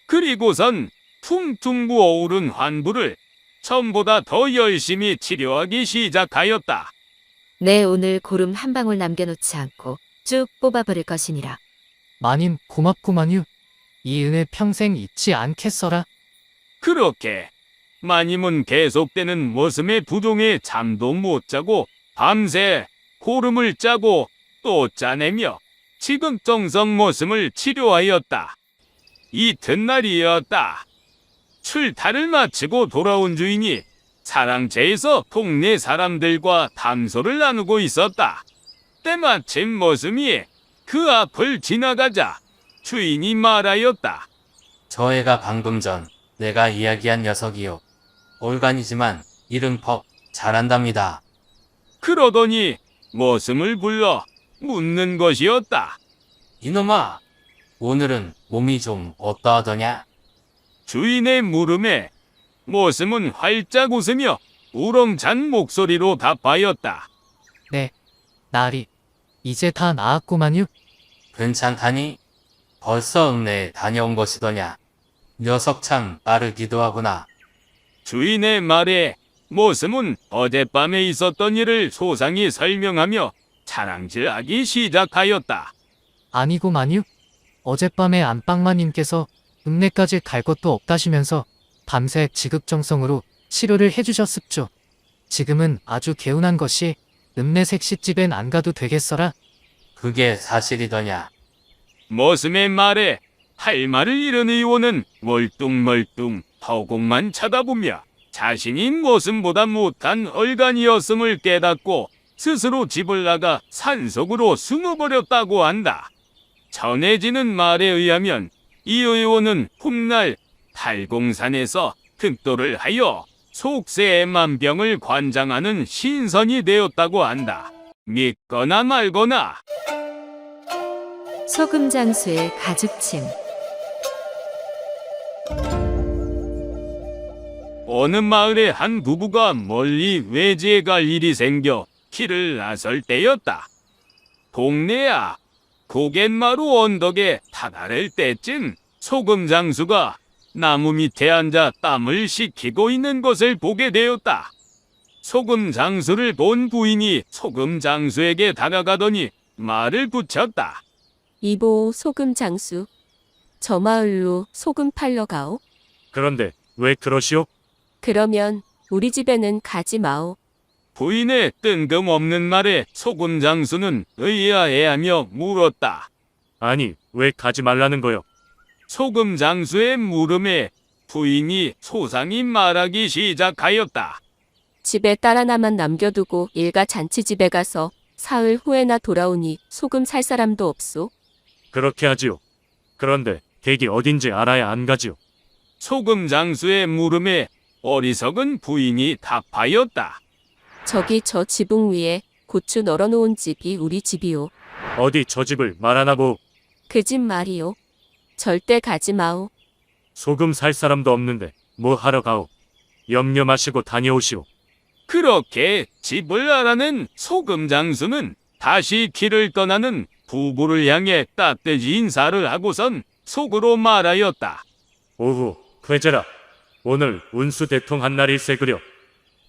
그리고선 퉁퉁 부어오른 환부를 전보다 더 열심히 치료하기 시작하였다. 내 오늘 고름 한 방울 남겨놓지 않고 쭉 뽑아버릴 것이니라. 마님 고맙구만요. 이 은혜 평생 잊지 않겠어라. 그렇게 마님은 계속되는 머슴의 부종에 잠도 못 자고 밤새 고름을 짜고 또 짜내며 지극정성 머슴을 치료하였다. 이튿날이었다. 출타를 마치고 돌아온 주인이 사랑채에서 동네 사람들과 담소를 나누고 있었다. 때마침 머슴이 그 앞을 지나가자 주인이 말하였다. 저 애가 방금 전 내가 이야기한 녀석이요. 올간이지만 일은 퍽 잘한답니다. 그러더니 머슴을 불러 묻는 것이었다. 이놈아, 오늘은 몸이 좀 어떠하더냐? 주인의 물음에 머슴은 활짝 웃으며 우렁찬 목소리로 답하였다. 네, 날이 이제 다 나았구만요. 괜찮다니? 벌써 읍내에 다녀온 것이더냐? 녀석 참 빠르기도 하구나. 주인의 말에 머슴은 어젯밤에 있었던 일을 소상히 설명하며 자랑질하기 시작하였다. 아니고만요. 어젯밤에 안방마님께서 읍내까지 갈 것도 없다시면서 밤새 지극정성으로 치료를 해주셨습죠. 지금은 아주 개운한 것이 읍내 색시집엔 안 가도 되겠어라. 그게 사실이더냐? 머슴의 말에 할 말을 잃은 의원은 멀뚱멀뚱 허공만 쳐다보며 자신이 머슴보다 못한 얼간이었음을 깨닫고 스스로 집을 나가 산속으로 숨어버렸다고 한다. 전해지는 말에 의하면 이 의원은 훗날 달공산에서 특도를 하여 속세의 만병을 관장하는 신선이 되었다고 한다. 믿거나 말거나. 소금 장수의 가죽침. 어느 마을에 한 부부가 멀리 외지에 갈 일이 생겨 길을 나설 때였다. 동네 앞 고갯마루 언덕에 다다를 때쯤 소금 장수가 나무 밑에 앉아 땀을 식히고 있는 것을 보게 되었다. 소금 장수를 본 부인이 소금 장수에게 다가가더니 말을 붙였다. 이보 소금 장수. 저 마을로 소금 팔러 가오. 그런데 왜 그러시오? 그러면 우리 집에는 가지 마오. 부인의 뜬금없는 말에 소금 장수는 의아해하며 물었다. 아니, 왜 가지 말라는 거요? 소금 장수의 물음에 부인이 소상히 말하기 시작하였다. 집에 딸 하나만 남겨두고 일가 잔치집에 가서 사흘 후에나 돌아오니 소금 살 사람도 없소. 그렇게 하지요. 그런데 댁이 어딘지 알아야 안 가지요. 소금 장수의 물음에 어리석은 부인이 답하였다. 저기 저 지붕 위에 고추 널어놓은 집이 우리 집이오. 어디 저 집을 말 안 하고 그 집 말이오. 절대 가지 마오. 소금 살 사람도 없는데 뭐 하러 가오? 염려 마시고 다녀오시오. 그렇게 집을 알아낸 소금 장수는 다시 길을 떠나는 부부를 향해 따뜻이 인사를 하고선 속으로 말하였다. 오후, 괴제라. 오늘 운수 대통한 날일세 그려.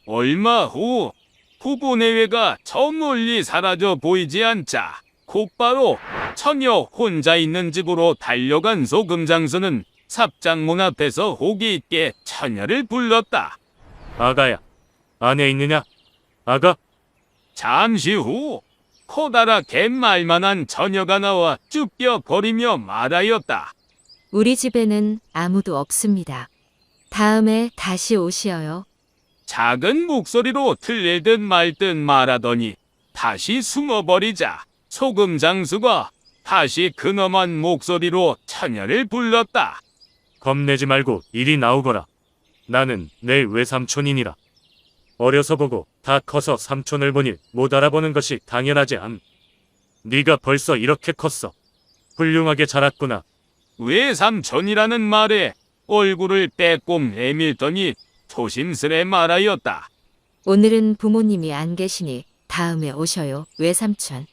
얼마 후 부부 내외가 저 멀리 사라져 보이지 않자 곧바로 처녀 혼자 있는 집으로 달려간 소금 장수는 삽장문 앞에서 호기 있게 처녀를 불렀다. 아가야, 안에 있느냐? 아가? 잠시 후 커다랗게 말만한 처녀가 나와 쭈뼛거리며 말하였다. 우리 집에는 아무도 없습니다. 다음에 다시 오시어요. 작은 목소리로 틀리듯 말듯 말하더니 다시 숨어버리자 소금 장수가 다시 근엄한 목소리로 처녀를 불렀다. 겁내지 말고 이리 나오거라. 나는 내 외삼촌이니라. 어려서 보고 다 커서 삼촌을 보니 못 알아보는 것이 당연하지 않. 네가 벌써 이렇게 컸어. 훌륭하게 자랐구나. 외삼촌이라는 말에 얼굴을 빼꼼 내밀더니 조심스레 말하였다. 오늘은 부모님이 안 계시니 다음에 오셔요, 외삼촌.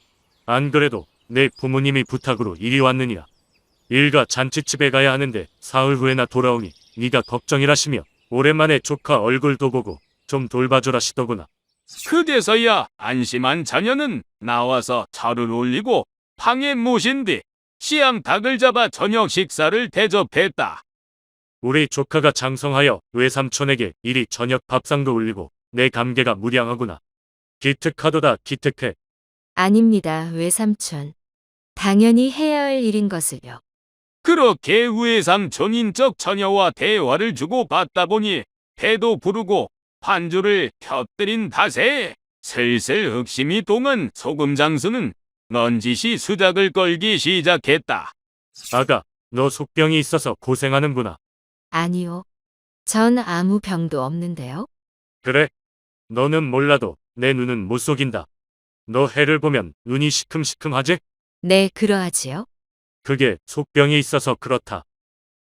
안 그래도 내 부모님이 부탁으로 이리 왔느니라. 일가 잔치집에 가야 하는데 사흘 후에나 돌아오니 네가 걱정이라시며 오랜만에 조카 얼굴도 보고 좀 돌봐주라시더구나. 그제서야 안심한 자녀는 나와서 절을 올리고 방에 모신 뒤 씨암탉을 잡아 저녁 식사를 대접했다. 우리 조카가 장성하여 외삼촌에게 이리 저녁 밥상도 올리고 내 감개가 무량하구나. 기특하도다 기특해. 아닙니다, 외삼촌. 당연히 해야 할 일인 것을요. 그렇게 외삼촌인 척 처녀와 대화를 주고받다 보니 배도 부르고 반주를 펴뜨린 탓에 슬슬 흑심이 동한 소금 장수는 넌지시 수작을 걸기 시작했다. 아가, 너 속병이 있어서 고생하는구나. 아니요. 전 아무 병도 없는데요. 그래? 너는 몰라도 내 눈은 못 속인다. 너 해를 보면 눈이 시큼시큼하지? 네, 그러하지요. 그게 속병이 있어서 그렇다.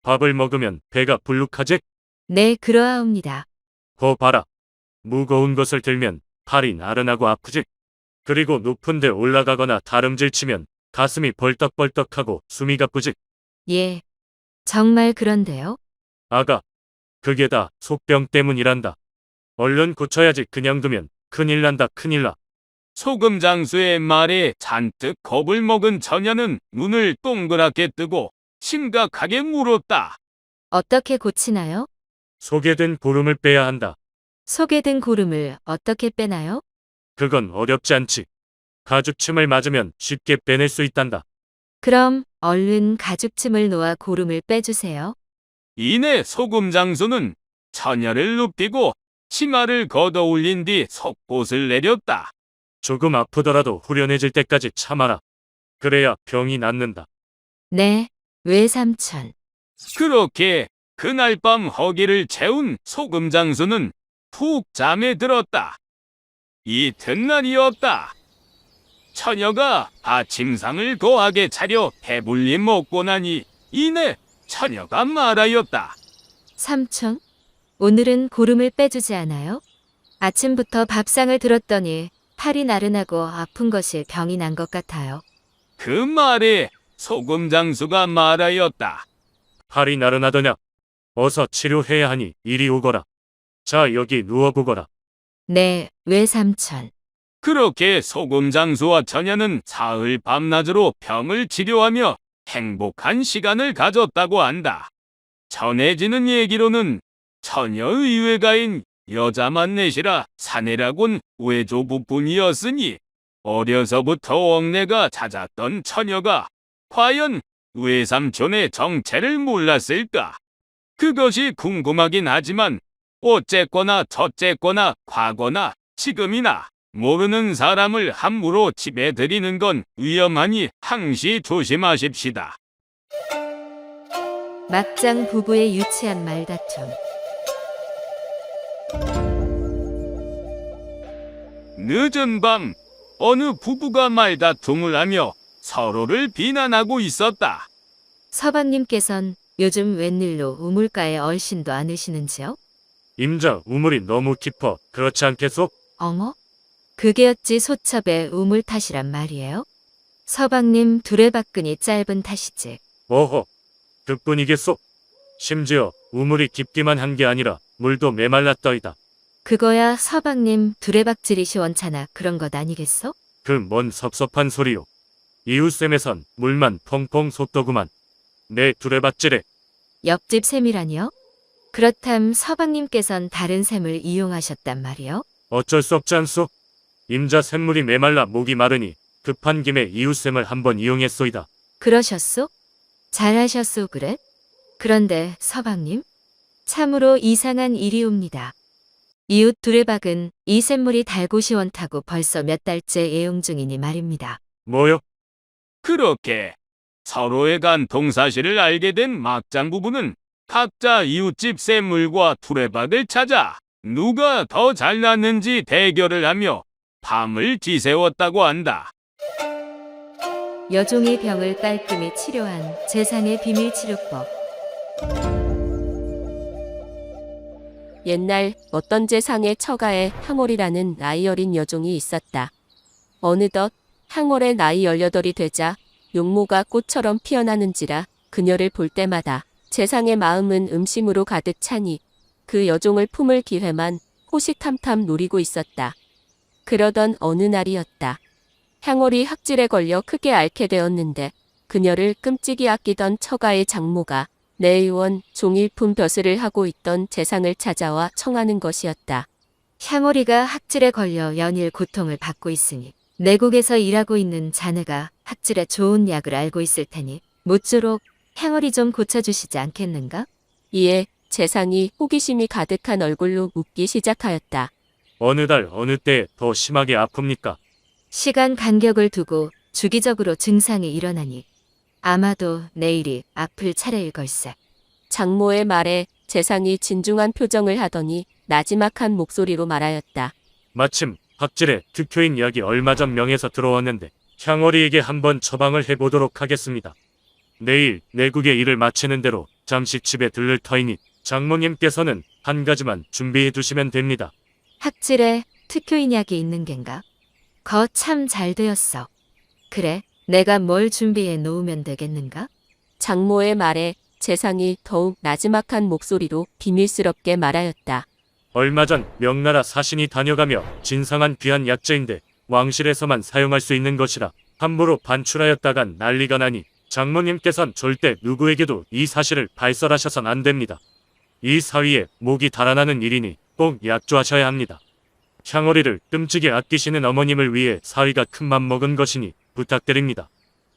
밥을 먹으면 배가 불룩하지? 네, 그러하옵니다. 거 봐라. 무거운 것을 들면 팔이 나른하고 아프지? 그리고 높은 데 올라가거나 다름질 치면 가슴이 벌떡벌떡하고 숨이 가쁘지? 예. 정말 그런데요. 아가, 그게 다 속병 때문이란다. 얼른 고쳐야지. 그냥 두면 큰일 난다. 큰일 나. 소금 장수의 말에 잔뜩 겁을 먹은 처녀는 눈을 동그랗게 뜨고 심각하게 물었다. 어떻게 고치나요? 속에 든 고름을 빼야 한다. 속에 든 고름을 어떻게 빼나요? 그건 어렵지 않지. 가죽침을 맞으면 쉽게 빼낼 수 있단다. 그럼 얼른 가죽침을 놓아 고름을 빼주세요. 이내 소금 장수는 처녀를 눕히고 치마를 걷어 올린 뒤 속옷을 내렸다. 조금 아프더라도 후련해질 때까지 참아라. 그래야 병이 낫는다. 네, 외삼촌. 그렇게 그날 밤 허기를 채운 소금 장수는 푹 잠에 들었다. 이튿날이었다. 처녀가 아침상을 거하게 차려 배불리 먹고 나니 이내 처녀가 말하였다. 삼촌, 오늘은 고름을 빼주지 않아요? 아침부터 밥상을 들었더니 팔이 나른하고 아픈 것이 병이 난 것 같아요. 그 말에 소금 장수가 말하였다. 팔이 나른하더냐? 어서 치료해야 하니 이리 오거라. 자, 여기 누워보거라. 네, 외삼촌. 그렇게 소금 장수와 처녀는 사흘 밤낮으로 병을 치료하며 행복한 시간을 가졌다고 한다. 전해지는 얘기로는 처녀 의외가인 여자만 넷이라 사내라곤 외조부뿐이었으니 어려서부터 옥내가 잦았던 처녀가 과연 외삼촌의 정체를 몰랐을까? 그것이 궁금하긴 하지만 어쨌거나 저쨌거나 과거나 지금이나 모르는 사람을 함부로 집에 들이는 건 위험하니 항시 조심하십시다. 막장 부부의 유치한 말다툼. 늦은 밤 어느 부부가 말다툼을 하며 서로를 비난하고 있었다. 서방님께선 요즘 웬일로 우물가에 얼씬도 않으시는지요? 임자, 우물이 너무 깊어. 그렇지 않겠소? 어머? 그게 어찌 소첩의 우물 탓이란 말이에요? 서방님 두레박근이 짧은 탓이지. 어허, 그뿐이겠소? 심지어 우물이 깊기만 한 게 아니라 물도 메말랐더이다. 그거야 서방님 두레박질이 시원찮아 그런 것 아니겠어? 그 뭔 섭섭한 소리요. 이웃샘에선 물만 펑펑 솟더구만. 내 두레박질에 옆집 샘이라니요? 그렇담 서방님께선 다른 샘을 이용하셨단 말이요? 어쩔 수 없지 않소? 임자 샘물이 메말라 목이 마르니 급한 김에 이웃샘을 한번 이용했소이다. 그러셨소? 잘하셨소 그래? 그런데 서방님? 참으로 이상한 일이옵니다. 이웃 두레박은 이 샘물이 달고 시원타고 벌써 몇 달째 애용 중이니 말입니다. 뭐요? 그렇게 서로의 간통 사실을 알게 된 막장 부부는 각자 이웃집 샘물과 두레박을 찾아 누가 더 잘났는지 대결을 하며 밤을 지새웠다고 한다. 여종의 병을 깔끔히 치료한 재상의 비밀치료법. 옛날 어떤 재상의 처가에 향월이라는 나이 어린 여종이 있었다. 어느덧 향월의 나이 18이 되자 용모가 꽃처럼 피어나는지라 그녀를 볼 때마다 재상의 마음은 음심으로 가득 차니 그 여종을 품을 기회만 호시탐탐 노리고 있었다. 그러던 어느 날이었다. 향월이 학질에 걸려 크게 앓게 되었는데 그녀를 끔찍이 아끼던 처가의 장모가 내의원 종일품 벼슬을 하고 있던 재상을 찾아와 청하는 것이었다. 향오리가 학질에 걸려 연일 고통을 받고 있으니 내국에서 일하고 있는 자네가 학질에 좋은 약을 알고 있을 테니 모쪼록 향오리 좀 고쳐주시지 않겠는가? 이에 재상이 호기심이 가득한 얼굴로 묻기 시작하였다. 어느 달 어느 때에 더 심하게 아픕니까? 시간 간격을 두고 주기적으로 증상이 일어나니 아마도 내일이 아플 차례일 걸세. 장모의 말에 재상이 진중한 표정을 하더니 나지막한 목소리로 말하였다. 마침 학질에 특효인 약이 얼마 전 명에서 들어왔는데 향월이에게 한번 처방을 해보도록 하겠습니다. 내일 내국의 일을 마치는 대로 잠시 집에 들를 터이니 장모님께서는 한 가지만 준비해 두시면 됩니다. 학질에 특효인 약이 있는 겐가? 거 참 잘 되었어. 그래, 내가 뭘 준비해 놓으면 되겠는가? 장모의 말에 재상이 더욱 나지막한 목소리로 비밀스럽게 말하였다. 얼마 전 명나라 사신이 다녀가며 진상한 귀한 약재인데 왕실에서만 사용할 수 있는 것이라 함부로 반출하였다간 난리가 나니 장모님께선 절대 누구에게도 이 사실을 발설하셔선 안 됩니다. 이 사위에 목이 달아나는 일이니 꼭 약조하셔야 합니다. 향어리를 끔찍이 아끼시는 어머님을 위해 사위가 큰맘 먹은 것이니 부탁드립니다.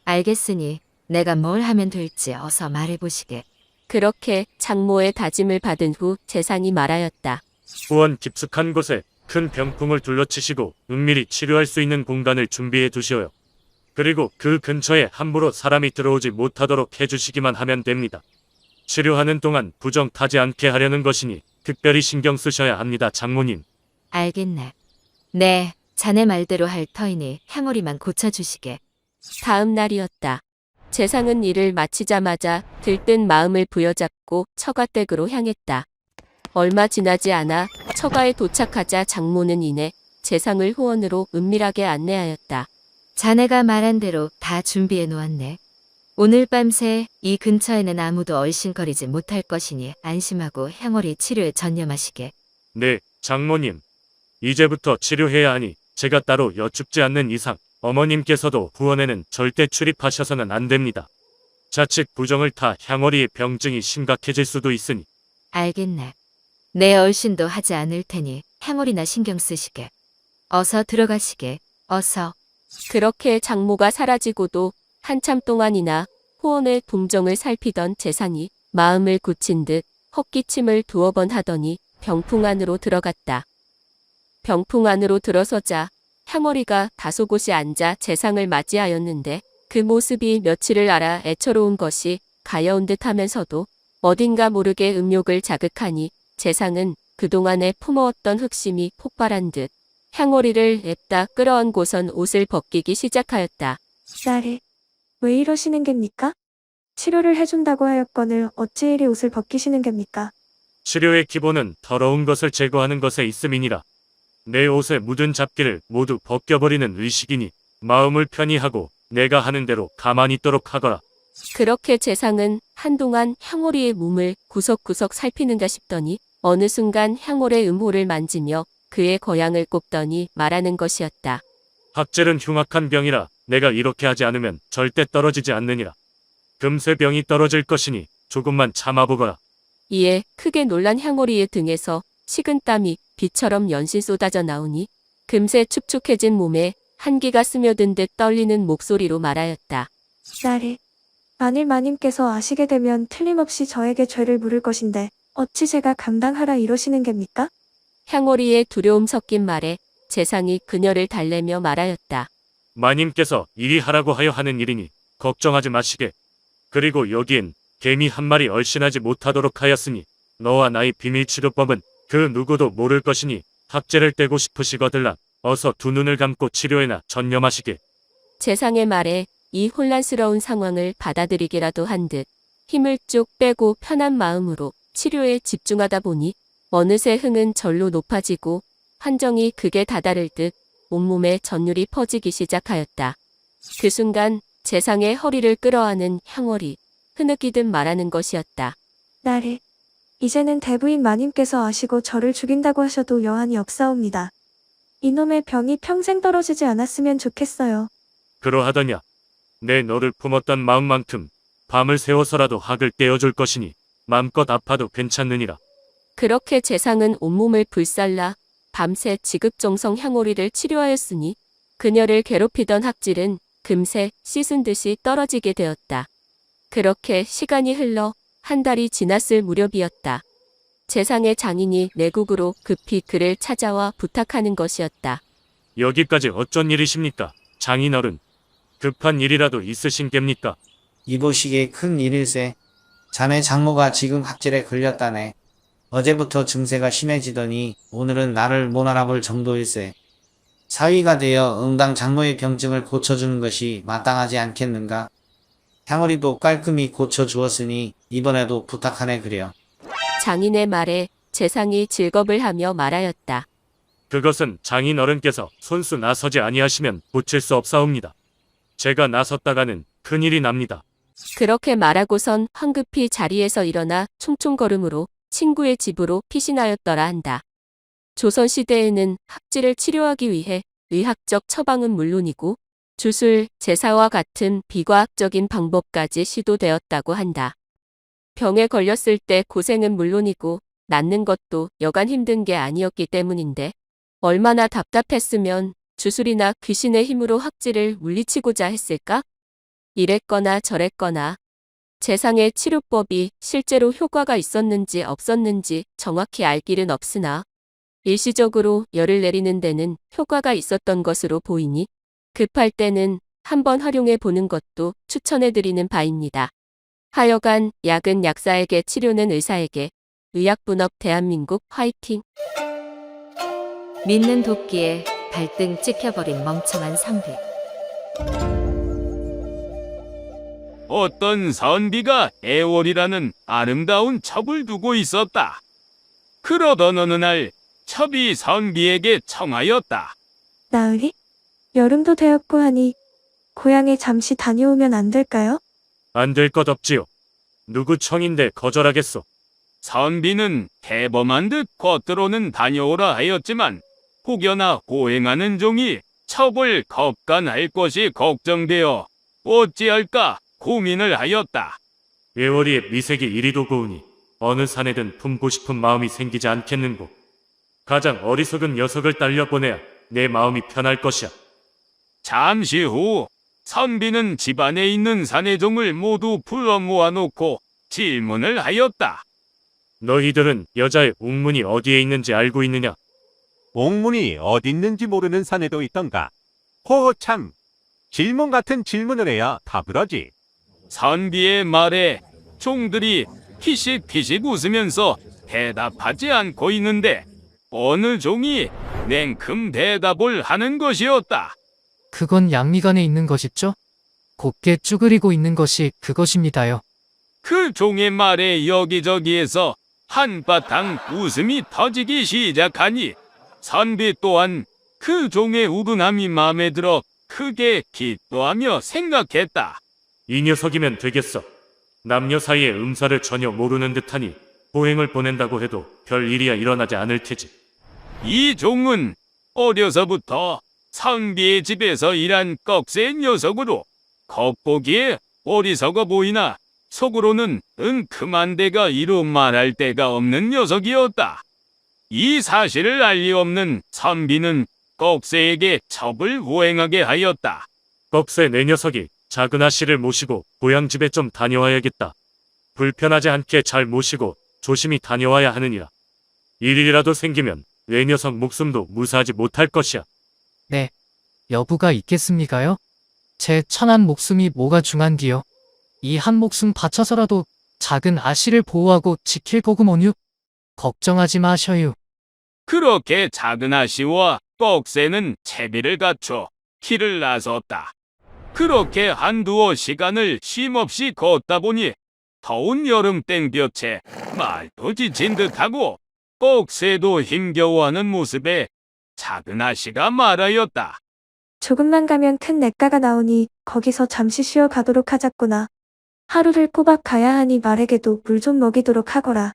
알겠으니 내가 뭘 하면 될지 어서 말해보시게. 그렇게 장모의 다짐을 받은 후 재상이 말하였다. 후원 깊숙한 곳에 큰 병풍을 둘러치시고 은밀히 치료할 수 있는 공간을 준비해 두시어요. 그리고 그 근처에 함부로 사람이 들어오지 못하도록 해주시기만 하면 됩니다. 치료하는 동안 부정 타지 않게 하려는 것이니 특별히 신경 쓰셔야 합니다, 장모님. 알겠네. 네, 자네 말대로 할 터이니 향오리만 고쳐주시게. 다음 날이었다. 재상은 일을 마치자마자 들뜬 마음을 부여잡고 처가댁으로 향했다. 얼마 지나지 않아 처가에 도착하자 장모는 이내 재상을 후원으로 은밀하게 안내하였다. 자네가 말한 대로 다 준비해 놓았네. 오늘 밤새 이 근처에는 아무도 얼씬거리지 못할 것이니 안심하고 향오리 치료에 전념하시게. 네, 장모님. 이제부터 치료해야 하니 제가 따로 여쭙지 않는 이상 어머님께서도 후원에는 절대 출입하셔서는 안 됩니다. 자칫 부정을 타 향어리의 병증이 심각해질 수도 있으니. 알겠네. 내 얼씬도 하지 않을 테니 향오리나 신경 쓰시게. 어서 들어가시게. 어서. 그렇게 장모가 사라지고도 한참 동안이나 후원의 동정을 살피던 재상이 마음을 굳힌 듯 헛기침을 두어 번 하더니 병풍 안으로 들어갔다. 병풍 안으로 들어서자 향어리가 다소곳이 앉아 재상을 맞이하였는데 그 모습이 며칠을 알아 애처로운 것이 가여운 듯 하면서도 어딘가 모르게 음욕을 자극하니 재상은 그동안에 품어왔던 흑심이 폭발한 듯 향오리를 냅다 끌어안고선 옷을 벗기기 시작하였다. 나를 왜 이러시는 겝니까? 치료를 해준다고 하였거늘 어찌 이리 옷을 벗기시는 겝니까? 치료의 기본은 더러운 것을 제거하는 것에 있음이니라. 내 옷에 묻은 잡기를 모두 벗겨버리는 의식이니 마음을 편히 하고 내가 하는 대로 가만히 있도록 하거라. 그렇게 재상은 한동안 향오리의 몸을 구석구석 살피는가 싶더니 어느 순간 향오리의 음호를 만지며 그의 거양을 꼽더니 말하는 것이었다. 학젤은 흉악한 병이라 내가 이렇게 하지 않으면 절대 떨어지지 않느니라. 금세 병이 떨어질 것이니 조금만 참아보거라. 이에 크게 놀란 향오리의 등에서 식은땀이 비처럼 연신 쏟아져 나오니 금세 축축해진 몸에 한기가 스며든 듯 떨리는 목소리로 말하였다. 나리, 만일 마님께서 아시게 되면 틀림없이 저에게 죄를 물을 것인데 어찌 제가 감당하라 이러시는 겁니까? 향오리의 두려움 섞인 말에 재상이 그녀를 달래며 말하였다. 마님께서 이리 하라고 하여 하는 일이니 걱정하지 마시게. 그리고 여기엔 개미 한 마리 얼씬하지 못하도록 하였으니 너와 나의 비밀치료법은 그 누구도 모를 것이니 학제를 떼고 싶으시거들라 어서 두 눈을 감고 치료에나 전념하시게. 재상의 말에 이 혼란스러운 상황을 받아들이기라도 한 듯 힘을 쭉 빼고 편한 마음으로 치료에 집중하다 보니 어느새 흥은 절로 높아지고 환정이 극에 다다를 듯 온몸에 전율이 퍼지기 시작하였다. 그 순간 재상의 허리를 끌어안은 향월이 흐느끼듯 말하는 것이었다. 나리, 이제는 대부인 마님께서 아시고 저를 죽인다고 하셔도 여한이 없사옵니다. 이놈의 병이 평생 떨어지지 않았으면 좋겠어요. 그러하더냐. 내 너를 품었던 마음만큼 밤을 새워서라도 학을 떼어줄 것이니 맘껏 아파도 괜찮느니라. 그렇게 재상은 온몸을 불살라 밤새 지극정성 향오리를 치료하였으니 그녀를 괴롭히던 학질은 금세 씻은 듯이 떨어지게 되었다. 그렇게 시간이 흘러 한 달이 지났을 무렵이었다. 재상의 장인이 내국으로 급히 그를 찾아와 부탁하는 것이었다. 여기까지 어쩐 일이십니까? 장인어른. 급한 일이라도 있으신 겝니까? 이보시기에 큰 일일세. 자네 장모가 지금 학질에 걸렸다네. 어제부터 증세가 심해지더니 오늘은 나를 못 알아볼 정도일세. 사위가 되어 응당 장모의 병증을 고쳐주는 것이 마땅하지 않겠는가? 향어리도 깔끔히 고쳐주었으니 이번에도 부탁하네 그려. 장인의 말에 재상이 즐겁을 하며 말하였다. 그것은 장인어른께서 손수 나서지 아니하시면 고칠 수 없사옵니다. 제가 나섰다가는 큰일이 납니다. 그렇게 말하고선 황급히 자리에서 일어나 총총걸음으로 친구의 집으로 피신하였더라 한다. 조선시대에는 학질을 치료하기 위해 의학적 처방은 물론이고 주술, 제사와 같은 비과학적인 방법까지 시도되었다고 한다. 병에 걸렸을 때 고생은 물론이고 낫는 것도 여간 힘든 게 아니었기 때문인데 얼마나 답답했으면 주술이나 귀신의 힘으로 학질을 물리치고자 했을까? 이랬거나 저랬거나 재상의 치료법이 실제로 효과가 있었는지 없었는지 정확히 알 길은 없으나 일시적으로 열을 내리는 데는 효과가 있었던 것으로 보이니 급할 때는 한번 활용해 보는 것도 추천해 드리는 바입니다. 하여간 약은 약사에게 치료는 의사에게 의학분업 대한민국 화이팅! 믿는 도끼에 발등 찍혀버린 멍청한 선비. 어떤 선비가 애월이라는 아름다운 첩을 두고 있었다. 그러던 어느 날 첩이 선비에게 청하였다. 나으리? 여름도 되었고 하니 고향에 잠시 다녀오면 안 될까요? 안 될 것 없지요. 누구 청인데 거절하겠소. 선비는 대범한 듯 겉으로는 다녀오라 하였지만 혹여나 호행하는 종이 첩을 겁간할 것이 걱정되어 어찌할까 고민을 하였다. 예월이의 미색이 이리도 고우니 어느 산에든 품고 싶은 마음이 생기지 않겠는고. 가장 어리석은 녀석을 딸려보내야 내 마음이 편할 것이야. 잠시 후 선비는 집안에 있는 사내종을 모두 불러 모아놓고 질문을 하였다. 너희들은 여자의 웅문이 어디에 있는지 알고 있느냐? 옥문이 어디 있는지 모르는 사내도 있던가. 호참, 질문 같은 질문을 해야 답을 하지. 선비의 말에 종들이 피식피식 웃으면서 대답하지 않고 있는데 어느 종이 냉큼 대답을 하는 것이었다. 그건 양미간에 있는 것이죠? 곱게 쭈그리고 있는 것이 그것입니다요. 그 종의 말에 여기저기에서 한바탕 웃음이 터지기 시작하니 선비 또한 그 종의 우둔함이 마음에 들어 크게 기뻐하며 생각했다. 이 녀석이면 되겠어. 남녀 사이의 음사를 전혀 모르는 듯하니 보행을 보낸다고 해도 별 일이야 일어나지 않을 테지. 이 종은 어려서부터 선비의 집에서 일한 꺽쇠 녀석으로 겉보기에 어리석어 보이나 속으로는 은큼한 데가 이루 말할 데가 없는 녀석이었다. 이 사실을 알 리 없는 선비는 꺽쇠에게 첩을 호행하게 하였다. 꺽쇠 내 녀석이 작은 아씨를 모시고 고향집에 좀 다녀와야겠다. 불편하지 않게 잘 모시고 조심히 다녀와야 하느니라. 일이라도 생기면 내 녀석 목숨도 무사하지 못할 것이야. 네. 여부가 있겠습니까요? 제 천한 목숨이 뭐가 중한디요? 이 한 목숨 바쳐서라도 작은 아씨를 보호하고 지킬 거구먼요. 걱정하지 마셔요. 그렇게 작은 아씨와 꺽쇠는 채비를 갖춰 길을 나섰다. 그렇게 한두어 시간을 쉼없이 걷다 보니 더운 여름 땡볕에 말도 지친 듯하고 꺽쇠도 힘겨워하는 모습에 작은 아씨가 말하였다. 조금만 가면 큰 냇가가 나오니 거기서 잠시 쉬어 가도록 하자꾸나. 하루를 꼬박 가야 하니 말에게도 물 좀 먹이도록 하거라.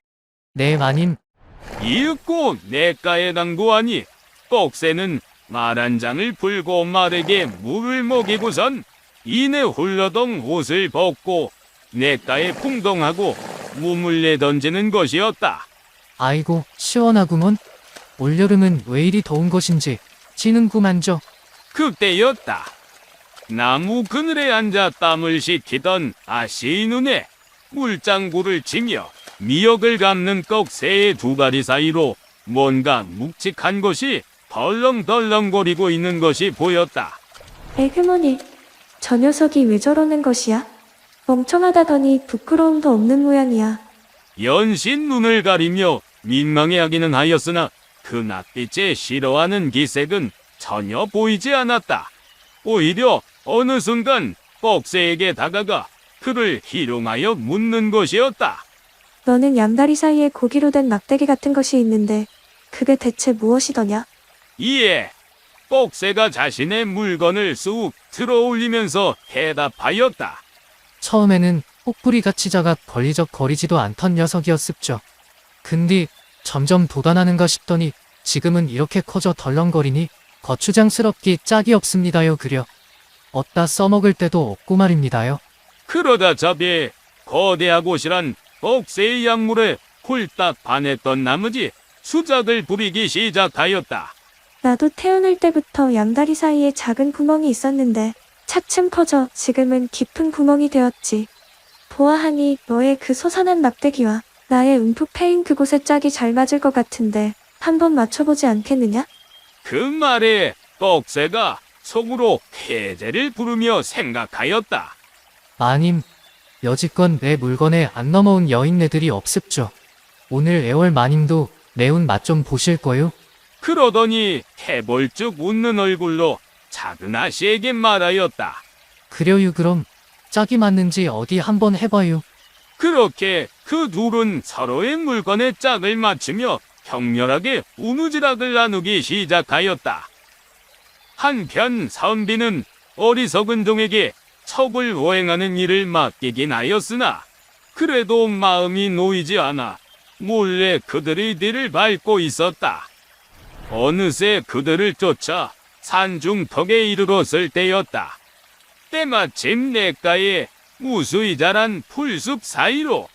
네, 마님. 이윽고 냇가에 당도하니 꺽쇠는 말 한 장을 풀고 말에게 물을 먹이고선 이내 훌러덩 옷을 벗고 냇가에 풍덩하고 몸을 내던지는 것이었다. 아이고, 시원하구먼. 올여름은 왜 이리 더운 것인지 지는구만저. 그때였다. 나무 그늘에 앉아 땀을 식히던 아씨의 눈에 물장구를 치며 미역을 감는 꺽쇠의 두 다리 사이로 뭔가 묵직한 것이 덜렁덜렁거리고 있는 것이 보였다. 에그머니, 저 녀석이 왜 저러는 것이야? 멍청하다더니 부끄러움도 없는 모양이야. 연신 눈을 가리며 민망해하기는 하였으나 그 낯빛에 싫어하는 기색은 전혀 보이지 않았다. 오히려 어느 순간 꺽쇠에게 다가가 그를 희롱하여 묻는 것이었다. 너는 양다리 사이에 고기로 된 막대기 같은 것이 있는데 그게 대체 무엇이더냐? 이에 꺽쇠가 자신의 물건을 쑥 들어올리면서 대답하였다. 처음에는 혹부리같이 작아 걸리적거리지도 않던 녀석이었습죠. 근데 점점 도단하는가 싶더니 지금은 이렇게 커져 덜렁거리니 거추장스럽기 짝이 없습니다요 그려. 어디다 써먹을 때도 없고 말입니다요. 그러다 저비에 거대하고 실한 꺽쇠의 약물에 홀딱 반했던 나머지 수작을 부리기 시작하였다. 나도 태어날 때부터 양다리 사이에 작은 구멍이 있었는데 차츰 커져 지금은 깊은 구멍이 되었지. 보아하니 너의 그 솟아난 막대기와 나의 움푹 패인 그곳에 짝이 잘 맞을 것 같은데 한번 맞춰보지 않겠느냐? 그 말에 꺽쇠가 속으로 폐제를 부르며 생각하였다. 마님, 여지껏 내 물건에 안 넘어온 여인네들이 없습죠. 오늘 애월 마님도 매운 맛 좀 보실 거요? 그러더니 해벌쭉 웃는 얼굴로 작은 아씨에게 말하였다. 그려요 그럼 짝이 맞는지 어디 한번 해봐요. 그렇게 그 둘은 서로의 물건에 짝을 맞추며 격렬하게 우누지락을 나누기 시작하였다. 한편 선비는 어리석은 종에게 첩을 호행하는 일을 맡기긴 하였으나 그래도 마음이 놓이지 않아 몰래 그들의 뒤를 밟고 있었다. 어느새 그들을 쫓아 산중턱에 이르렀을 때였다. 때마침 냇가에 무수히 자란 풀숲 사이로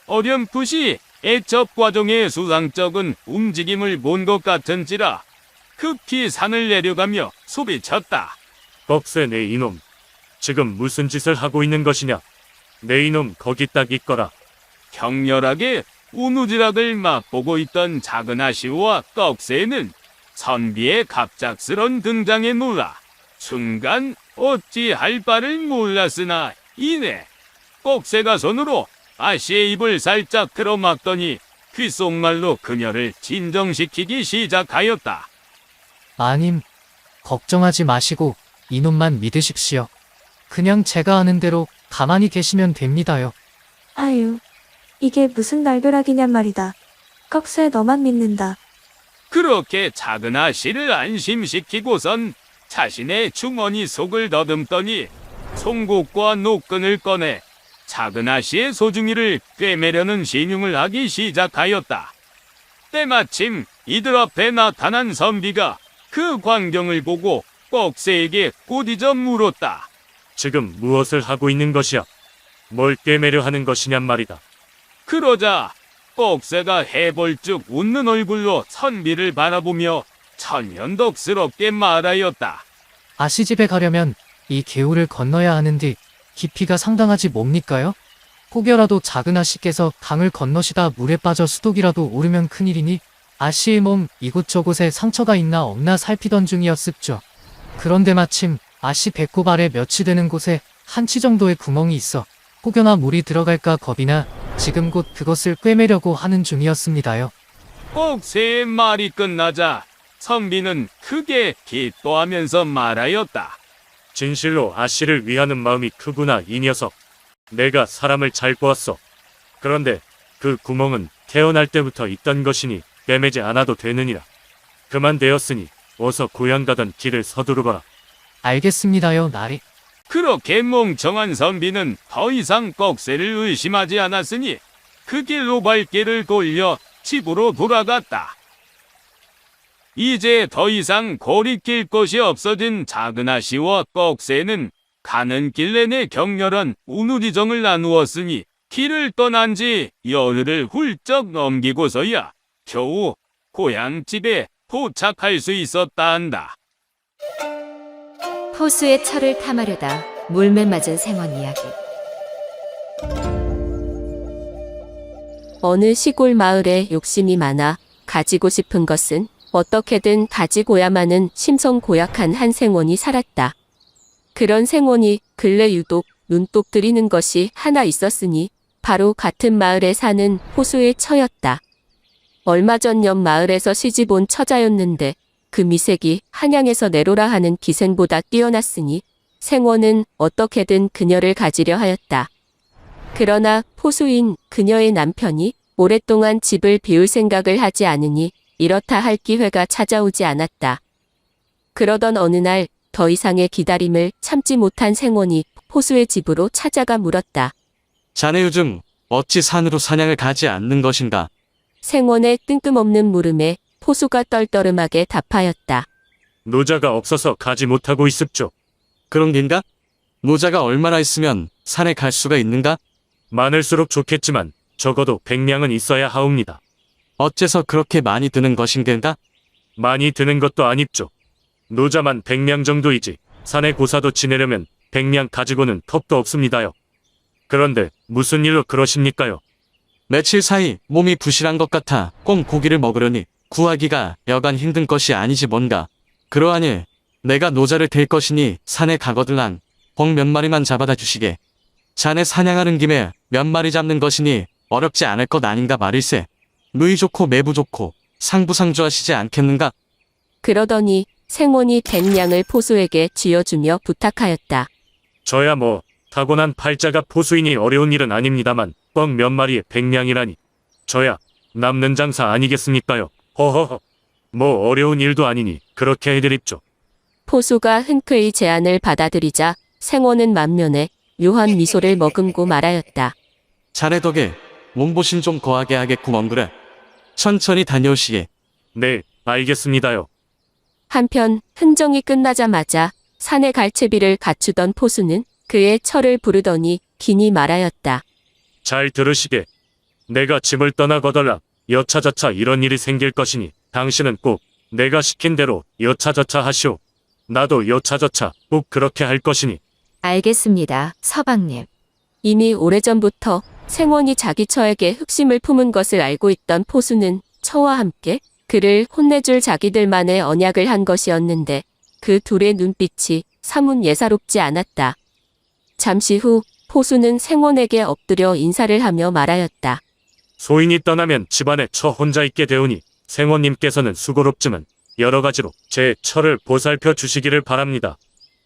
어렴풋이 애첩과종의 수상쩍은 움직임을 본 것 같은지라 급히 산을 내려가며 소리쳤다. 꺽쇠 내 이놈, 지금 무슨 짓을 하고 있는 것이냐? 내 이놈 거기 딱 있거라. 격렬하게 우누지락을 맛보고 있던 작은 아씨와 꺽쇠는 선비의 갑작스런 등장에 놀라 순간 어찌할 바를 몰랐으나 이내 꺽쇠가 손으로 아씨의 입을 살짝 틀어막더니 귓속말로 그녀를 진정시키기 시작하였다. 마님, 걱정하지 마시고 이놈만 믿으십시오. 그냥 제가 아는 대로 가만히 계시면 됩니다요. 아유, 이게 무슨 날벼락이냔 말이다. 꺽쇠 너만 믿는다. 그렇게 작은 아씨를 안심시키고선 자신의 주머니 속을 더듬더니 송곳과 노끈을 꺼내 작은 아씨의 소중이를 꿰매려는 신용을 하기 시작하였다. 때마침 이들 앞에 나타난 선비가 그 광경을 보고 꺽쇠에게 꼬디져 물었다. 지금 무엇을 하고 있는 것이야? 뭘 꿰매려 하는 것이냔 말이다. 그러자 꺽쇠가 해벌쭉 웃는 얼굴로 선비를 바라보며 천연덕스럽게 말하였다. 아씨 집에 가려면 이 개울을 건너야 하는데 깊이가 상당하지 뭡니까요? 혹여라도 작은 아씨께서 강을 건너시다 물에 빠져 수독이라도 오르면 큰일이니 아씨의 몸 이곳저곳에 상처가 있나 없나 살피던 중이었습죠. 그런데 마침 아씨 배꼽 아래 몇이 되는 곳에 한치 정도의 구멍이 있어 혹여나 물이 들어갈까 겁이나 지금 곧 그것을 꿰매려고 하는 중이었습니다요. 꺽쇠의 말이 끝나자 선비는 크게 기뻐하면서 말하였다. 진실로 아씨를 위하는 마음이 크구나 이 녀석. 내가 사람을 잘 보았어. 그런데 그 구멍은 태어날 때부터 있던 것이니 꿰매지 않아도 되느니라. 그만 되었으니 어서 고향 가던 길을 서두르거라. 알겠습니다요, 나리. 그렇게 멍청한 선비는 더 이상 꺽쇠를 의심하지 않았으니 그 길로 발길을 돌려 집으로 돌아갔다. 이제 더 이상 거리낄 것이 없어진 작은 아씨와 꺽쇠는 가는 길 내내 격렬한 우누리정을 나누었으니 길을 떠난 지 열흘을 훌쩍 넘기고서야 겨우 고향집에 도착할 수 있었다 한다. 호수의 철을 탐하려다 물매 맞은 생원 이야기. 어느 시골 마을에 욕심이 많아 가지고 싶은 것은 어떻게든 가지고야마는 심성 고약한 한 생원이 살았다. 그런 생원이 근래 유독 눈독 들이는 것이 하나 있었으니 바로 같은 마을에 사는 호수의 처였다. 얼마 전 옆 마을에서 시집 온 처자였는데 그 미색이 한양에서 내로라 하는 기생보다 뛰어났으니 생원은 어떻게든 그녀를 가지려 하였다. 그러나 포수인 그녀의 남편이 오랫동안 집을 비울 생각을 하지 않으니 이렇다 할 기회가 찾아오지 않았다. 그러던 어느 날 더 이상의 기다림을 참지 못한 생원이 포수의 집으로 찾아가 물었다. 자네 요즘 어찌 산으로 사냥을 가지 않는 것인가? 생원의 뜬금없는 물음에 포수가 떨떠름하게 답하였다. 노자가 없어서 가지 못하고 있습죠. 그런 겐가? 노자가 얼마나 있으면 산에 갈 수가 있는가? 많을수록 좋겠지만 적어도 100냥은 있어야 하옵니다. 어째서 그렇게 많이 드는 것인가? 많이 드는 것도 아닙죠. 노자만 100냥 정도이지 산에 고사도 지내려면 100냥 가지고는 턱도 없습니다요. 그런데 무슨 일로 그러십니까요? 며칠 사이 몸이 부실한 것 같아 꼭 고기를 먹으려니 구하기가 여간 힘든 것이 아니지 뭔가. 그러하니 내가 노자를 댈 것이니 산에 가거들랑 벅 몇 마리만 잡아다 주시게. 자네 사냥하는 김에 몇 마리 잡는 것이니 어렵지 않을 것 아닌가 말일세. 누이 좋고 매부 좋고 상부상조하시지 않겠는가? 그러더니 생원이 100냥을 포수에게 쥐어주며 부탁하였다. 저야 뭐 타고난 팔자가 포수이니 어려운 일은 아닙니다만 뻥 몇 마리에 100냥이라니. 저야 남는 장사 아니겠습니까요? 허허허. 뭐 어려운 일도 아니니 그렇게 해드립죠. 포수가 흔쾌히 제안을 받아들이자 생원은 만면에 묘한 미소를 머금고 말하였다. 자네 덕에 몸보신 좀 거하게 하겠구먼 그래. 천천히 다녀오시게. 네, 알겠습니다요. 한편 흥정이 끝나자마자 산에 갈 채비를 갖추던 포수는 그의 처를 부르더니 긴히 말하였다. 잘 들으시게. 내가 집을 떠나거덜라 여차저차 이런 일이 생길 것이니 당신은 꼭 내가 시킨 대로 여차저차 하시오. 나도 여차저차 꼭 그렇게 할 것이니. 알겠습니다, 서방님. 이미 오래전부터 생원이 자기 처에게 흑심을 품은 것을 알고 있던 포수는 처와 함께 그를 혼내줄 자기들만의 언약을 한 것이었는데 그 둘의 눈빛이 사뭇 예사롭지 않았다. 잠시 후 포수는 생원에게 엎드려 인사를 하며 말하였다. 소인이 떠나면 집안에 처 혼자 있게 되오니 생원님께서는 수고롭지만 여러 가지로 제 처를 보살펴 주시기를 바랍니다.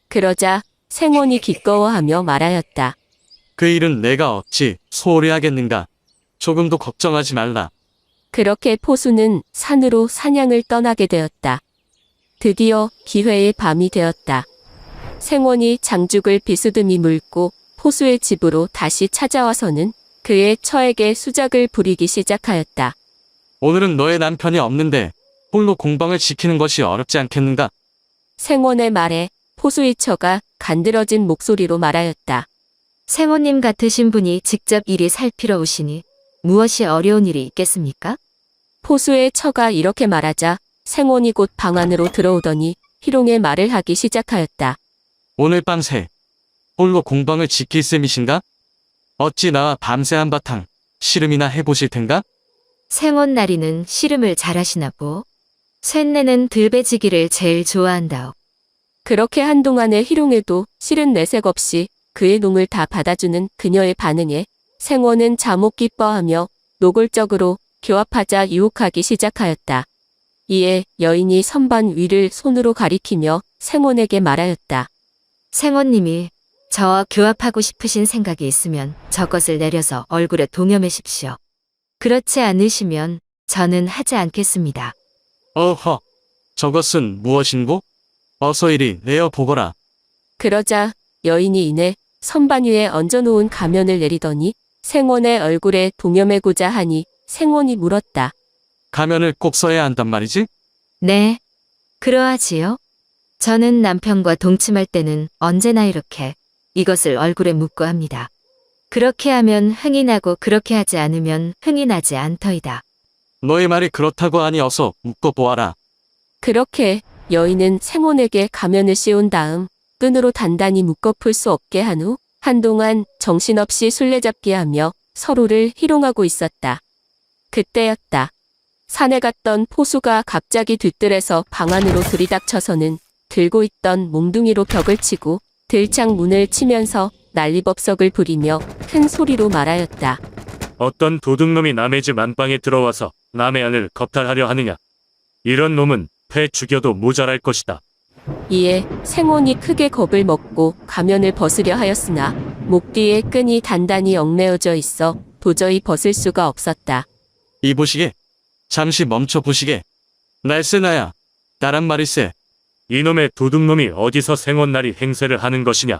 그러자 생원이 기꺼워하며 말하였다. 그 일은 내가 어찌 소홀히 하겠는가. 조금도 걱정하지 말라. 그렇게 포수는 산으로 사냥을 떠나게 되었다. 드디어 기회의 밤이 되었다. 생원이 장죽을 비스듬히 물고 포수의 집으로 다시 찾아와서는 그의 처에게 수작을 부리기 시작하였다. 오늘은 너의 남편이 없는데 홀로 공방을 지키는 것이 어렵지 않겠는가? 생원의 말에 포수의 처가 간드러진 목소리로 말하였다. 생호님 같으신 분이 직접 이리 살피러 오시니 무엇이 어려운 일이 있겠습니까? 포수의 처가 이렇게 말하자 생원이 곧 방 안으로 들어오더니 희롱의 말을 하기 시작하였다. 오늘 밤새 홀로 공방을 지킬 셈이신가? 어찌 나와 밤새 한바탕 씨름이나 해보실 텐가? 생혼 나리는 씨름을 잘하시나 보. 쇳내는 들배지기를 제일 좋아한다오. 그렇게 한동안의 희롱에도 실은 내색 없이 그의 농을 다 받아주는 그녀의 반응에 생원은 자목 기뻐하며 노골적으로 교합하자 유혹하기 시작하였다. 이에 여인이 선반 위를 손으로 가리키며 생원에게 말하였다. 생호님이 저와 교합하고 싶으신 생각이 있으면 저것을 내려서 얼굴에 동여매십시오. 그렇지 않으시면 저는 하지 않겠습니다. 어허, 저것은 무엇인고? 어서 이리 내어 보거라. 그러자 여인이 이내 선반 위에 얹어놓은 가면을 내리더니 생원의 얼굴에 동여매고자 하니 생원이 물었다. 가면을 꼭 써야 한단 말이지? 네, 그러하지요. 저는 남편과 동침할 때는 언제나 이렇게 이것을 얼굴에 묻고 합니다. 그렇게 하면 흥이 나고 그렇게 하지 않으면 흥이 나지 않더이다. 너의 말이 그렇다고 하니 어서 묶어보아라. 그렇게 여인은 생원에게 가면을 씌운 다음 끈으로 단단히 묶어 풀 수 없게 한 후 한동안 정신없이 술래잡기하며 서로를 희롱하고 있었다. 그때였다. 산에 갔던 포수가 갑자기 뒤뜰에서 방 안으로 들이닥쳐서는 들고 있던 몽둥이로 벽을 치고 들창 문을 치면서 난리법석을 부리며 큰 소리로 말하였다. 어떤 도둑놈이 남의 집 안방에 들어와서 남의 안을 겁탈하려 하느냐. 이런 놈은 패 죽여도 모자랄 것이다. 이에 생원이 크게 겁을 먹고 가면을 벗으려 하였으나 목 뒤에 끈이 단단히 얽매어져 있어 도저히 벗을 수가 없었다. 이 보시게. 잠시 멈춰 보시게. 날쌔나야. 나란 말일세. 이놈의 도둑놈이 어디서 생원나리 행세를 하는 것이냐.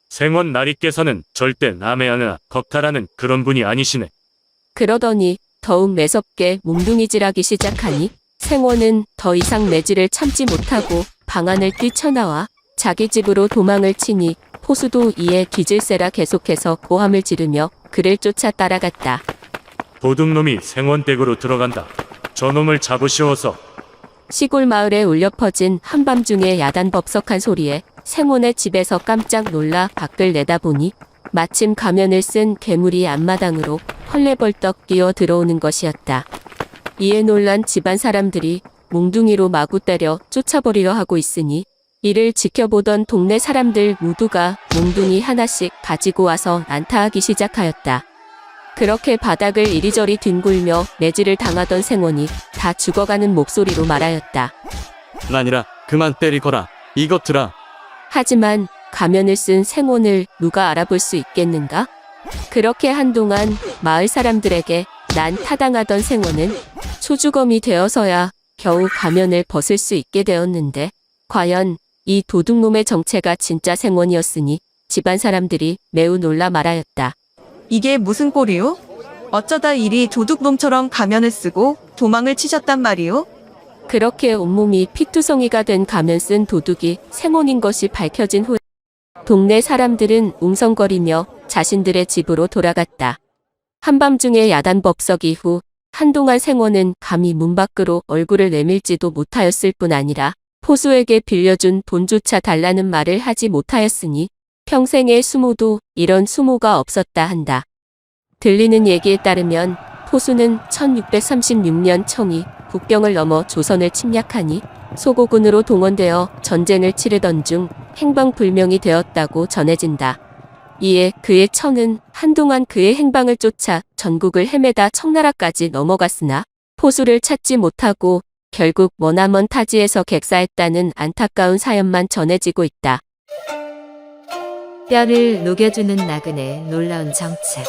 생원나리께서는 절대 남의 안을 겁탈하는 그런 분이 아니시네. 그러더니 더욱 매섭게 몽둥이질하기 시작하니 생원은 더 이상 매질을 참지 못하고 방 안을 뛰쳐나와 자기 집으로 도망을 치니 포수도 이에 뒤질세라 계속해서 고함을 지르며 그를 쫓아 따라갔다. 도둑놈이 생원댁으로 들어간다. 저놈을 잡으시어서. 시골 마을에 울려 퍼진 한밤중의 야단법석한 소리에 생원의 집에서 깜짝 놀라 밖을 내다보니 마침 가면을 쓴 괴물이 앞마당으로 헐레벌떡 뛰어 들어오는 것이었다. 이에 놀란 집안 사람들이 몽둥이로 마구 때려 쫓아버리려 하고 있으니 이를 지켜보던 동네 사람들 모두가 몽둥이 하나씩 가지고 와서 난타하기 시작하였다. 그렇게 바닥을 이리저리 뒹굴며 매질을 당하던 생원이 다 죽어가는 목소리로 말하였다. 나니라 그만 때리거라. 이것들아. 하지만 가면을 쓴 생원을 누가 알아볼 수 있겠는가? 그렇게 한동안 마을 사람들에게 난타당하던 생원은 초주검이 되어서야 겨우 가면을 벗을 수 있게 되었는데 과연 이 도둑놈의 정체가 진짜 생원이었으니 집안 사람들이 매우 놀라 말하였다. 이게 무슨 꼴이오? 어쩌다 이리 도둑놈처럼 가면을 쓰고 도망을 치셨단 말이오? 그렇게 온몸이 피투성이가 된 가면 쓴 도둑이 생원인 것이 밝혀진 후 동네 사람들은 웅성거리며 자신들의 집으로 돌아갔다. 한밤중의 야단법석 이후 한동안 생원은 감히 문 밖으로 얼굴을 내밀지도 못하였을 뿐 아니라 포수에게 빌려준 돈조차 달라는 말을 하지 못하였으니 평생의 수모도 이런 수모가 없었다 한다. 들리는 얘기에 따르면 포수는 1636년 청이 북경을 넘어 조선을 침략하니 소고군으로 동원되어 전쟁을 치르던 중 행방불명이 되었다고 전해진다. 이에 그의 처는 한동안 그의 행방을 쫓아 전국을 헤매다 청나라까지 넘어갔으나 포수를 찾지 못하고 결국 머나먼 타지에서 객사했다는 안타까운 사연만 전해지고 있다. 뼈를 녹여주는 나그네의 놀라운 정체.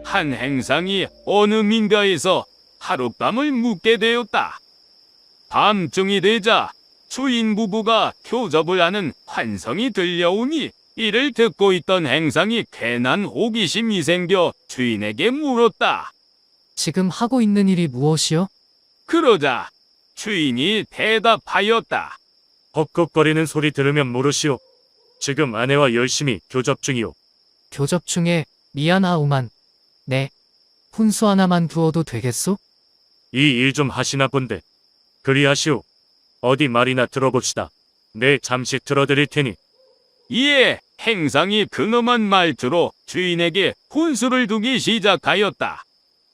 한 행상이 어느 민가에서 하룻밤을 묵게 되었다. 밤중이 되자 주인 부부가 교접을 하는 환성이 들려오니 이를 듣고 있던 행상이 괜한 호기심이 생겨 주인에게 물었다. 지금 하고 있는 일이 무엇이요? 그러자 주인이 대답하였다. 헉헉거리는 소리 들으면 모르시오. 지금 아내와 열심히 교접 중이오. 교접 중에 미안하오만. 네. 훈수 하나만 두어도 되겠소? 이 일 좀 하시나 본데. 그리하시오. 어디 말이나 들어봅시다. 네, 잠시 들어드릴 테니. 이에 행상이 근엄한 말투로 주인에게 훈수를 두기 시작하였다.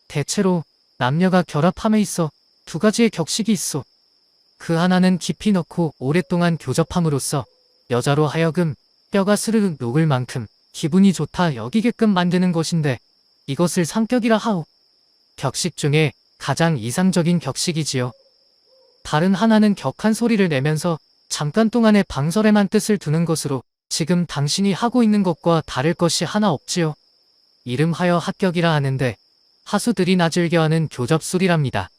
대체로 남녀가 결합함에 있어 두 가지의 격식이 있어. 그 하나는 깊이 넣고 오랫동안 교접함으로써 여자로 하여금 뼈가 스르륵 녹을 만큼 기분이 좋다 여기게끔 만드는 것인데 이것을 상격이라 하오. 격식 중에 가장 이상적인 격식이지요. 다른 하나는 격한 소리를 내면서 잠깐 동안의 방설에만 뜻을 두는 것으로 지금 당신이 하고 있는 것과 다를 것이 하나 없지요. 이름하여 합격이라 하는데 하수들이 나 즐겨하는 교접술이랍니다.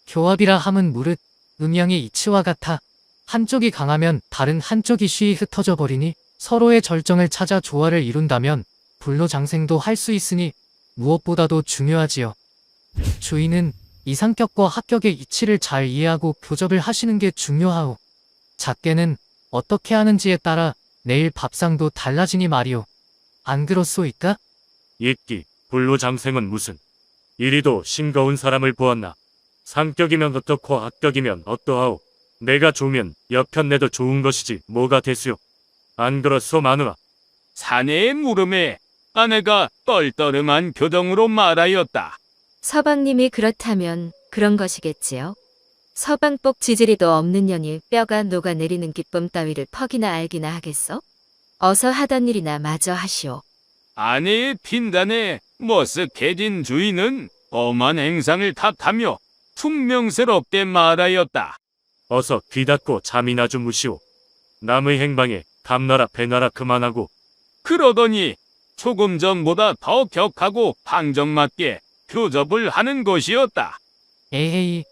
교합이라 함은 무릇 음양의 이치와 같아 한쪽이 강하면 다른 한쪽이 쉬이 흩어져 버리니 서로의 절정을 찾아 조화를 이룬다면 불로장생도 할 수 있으니 무엇보다도 중요하지요. 주인은 이상격과 합격의 이치를 잘 이해하고 교접을 하시는 게 중요하오. 작게는 어떻게 하는지에 따라 내일 밥상도 달라지니 말이오. 안 그렇소이까? 있기, 불로장생은 무슨. 이리도 싱거운 사람을 보았나. 상격이면 어떻고 합격이면 어떠하오. 내가 좋으면 여편네도 좋은 것이지 뭐가 되수요. 안 그렇소 마누라. 사내의 물음에 아내가 떨떠름한 표정으로 말하였다. 서방님이 그렇다면 그런 것이겠지요. 서방복 지지리도 없는 년이 뼈가 녹아내리는 기쁨 따위를 퍽이나 알기나 하겠어? 어서 하던 일이나 마저 하시오. 아내의 핀단에 머쓱해진 주인은 엄한 행상을 탓하며 퉁명스럽게 말하였다. 어서 귀 닫고 잠이나 주무시오. 남의 행방에 감나라 배나라 그만하고. 그러더니 조금 전보다 더 격하고 방정맞게 교접을 하는 것이었다. 에헤이,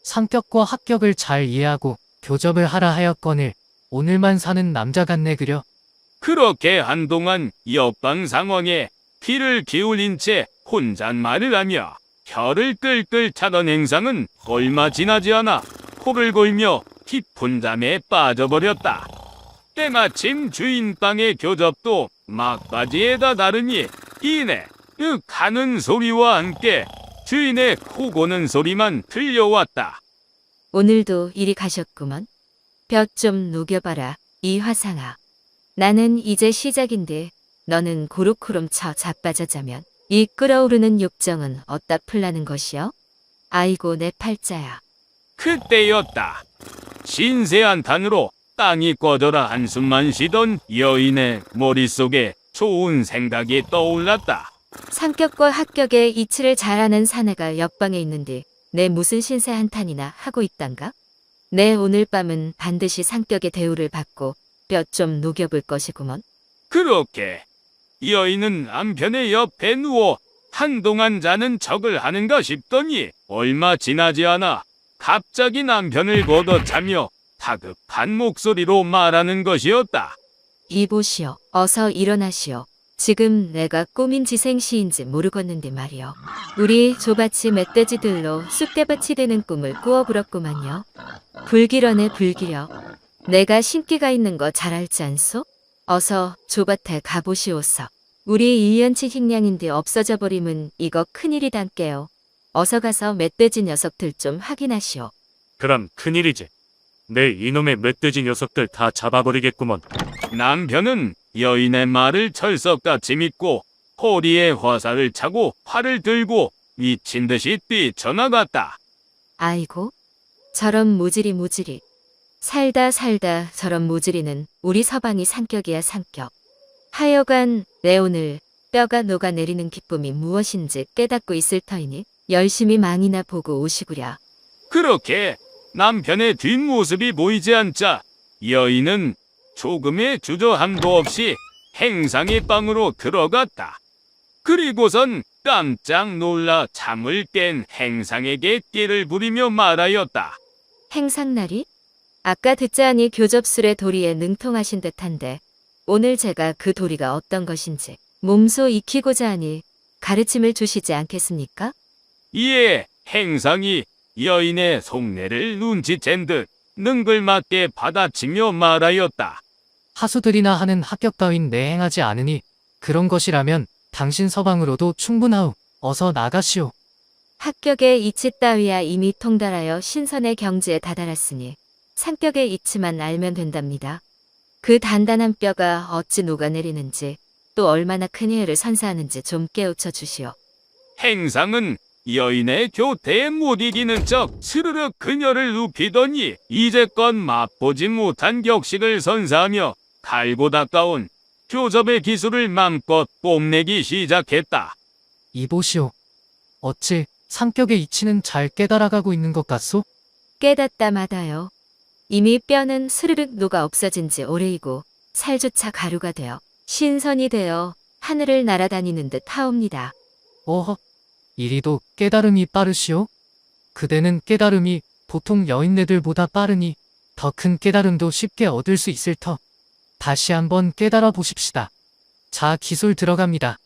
상격과 합격을 잘 이해하고 교접을 하라 하였거늘 오늘만 사는 남자 같네 그려. 그렇게 한동안 옆방 상황에 귀를 기울인 채 혼잣말을 하며 혀를 끌끌 차던 행상은 얼마 지나지 않아 코를 골며 깊은 잠에 빠져버렸다. 때마침 주인 방의 교접도 막바지에다 다르니 이내 하는 소리와 함께 주인의 코 고는 소리만 들려왔다. 오늘도 이리 가셨구먼. 볕 좀 녹여봐라, 이 화상아. 나는 이제 시작인데 너는 고루코름 쳐 자빠져 자면 이 끓어오르는 욕정은 어디다 풀라는 것이여? 아이고 내 팔자야. 그때였다. 신세한 탄으로 땅이 꺼져라 한숨만 쉬던 여인의 머릿속에 좋은 생각이 떠올랐다. 상격과 합격의 이치를 잘하는 사내가 옆방에 있는데 내 무슨 신세 한탄이나 하고 있단가? 내 오늘 밤은 반드시 상격의 대우를 받고 뼈 좀 녹여볼 것이구먼. 그렇게 여인은 남편의 옆에 누워 한동안 자는 척을 하는가 싶더니 얼마 지나지 않아 갑자기 남편을 걷어차며 다급한 목소리로 말하는 것이었다. 이보시오. 어서 일어나시오. 지금 내가 꿈인지 생시인지 모르겠는데 말이요. 우리 조밭이 멧돼지들로 쑥대밭이 되는 꿈을 꾸어불었구만요. 불기러네 불기려. 내가 신기가 있는 거 잘 알지 않소? 어서 조밭에 가보시오서. 우리 1년치 식량인데 없어져 버림은 이거 큰일이단께요. 어서 가서 멧돼지 녀석들 좀 확인하시오. 그럼 큰일이지. 내 이놈의 멧돼지 녀석들 다 잡아버리겠구먼. 남편은 여인의 말을 철석같이 믿고 허리에 화살을 차고 활을 들고 미친 듯이 뛰쳐나갔다. 아이고, 저런 모질이. 살다 저런 모질이는 우리 서방이 상격이야 상격. 하여간 내 오늘 뼈가 녹아내리는 기쁨이 무엇인지 깨닫고 있을 터이니 열심히 망이나 보고 오시구랴. 그렇게 남편의 뒷모습이 보이지 않자 여인은 조금의 주저함도 없이 행상의 방으로 들어갔다. 그리고선 깜짝 놀라 잠을 깬 행상에게 띠를 부리며 말하였다. 행상날이? 아까 듣자하니 교접술의 도리에 능통하신 듯한데 오늘 제가 그 도리가 어떤 것인지 몸소 익히고자 하니 가르침을 주시지 않겠습니까? 이에 행상이 여인의 속내를 눈치챈 듯 능글맞게 받아치며 말하였다. 하수들이나 하는 합격 따윈 내 행하지 않으니 그런 것이라면 당신 서방으로도 충분하오. 어서 나가시오. 합격의 이치 따위야 이미 통달하여 신선의 경지에 다다랐으니 상격의 이치만 알면 된답니다. 그 단단한 뼈가 어찌 녹아내리는지 또 얼마나 큰 해를 선사하는지 좀 깨우쳐 주시오. 행상은 여인의 교태에 못 이기는 척 스르륵 그녀를 눕히더니 이제껏 맛보지 못한 격식을 선사하며 갈고 닦아온 교접의 기술을 맘껏 뽐내기 시작했다. 이보시오. 어찌 상격의 이치는 잘 깨달아가고 있는 것 같소? 깨닫다 마다요. 이미 뼈는 스르륵 녹아 없어진 지 오래이고 살조차 가루가 되어 신선이 되어 하늘을 날아다니는 듯 하옵니다. 어허, 이리도 깨달음이 빠르시오? 그대는 깨달음이 보통 여인네들보다 빠르니 더 큰 깨달음도 쉽게 얻을 수 있을 터. 다시 한번 깨달아 보십시다. 자, 기술 들어갑니다.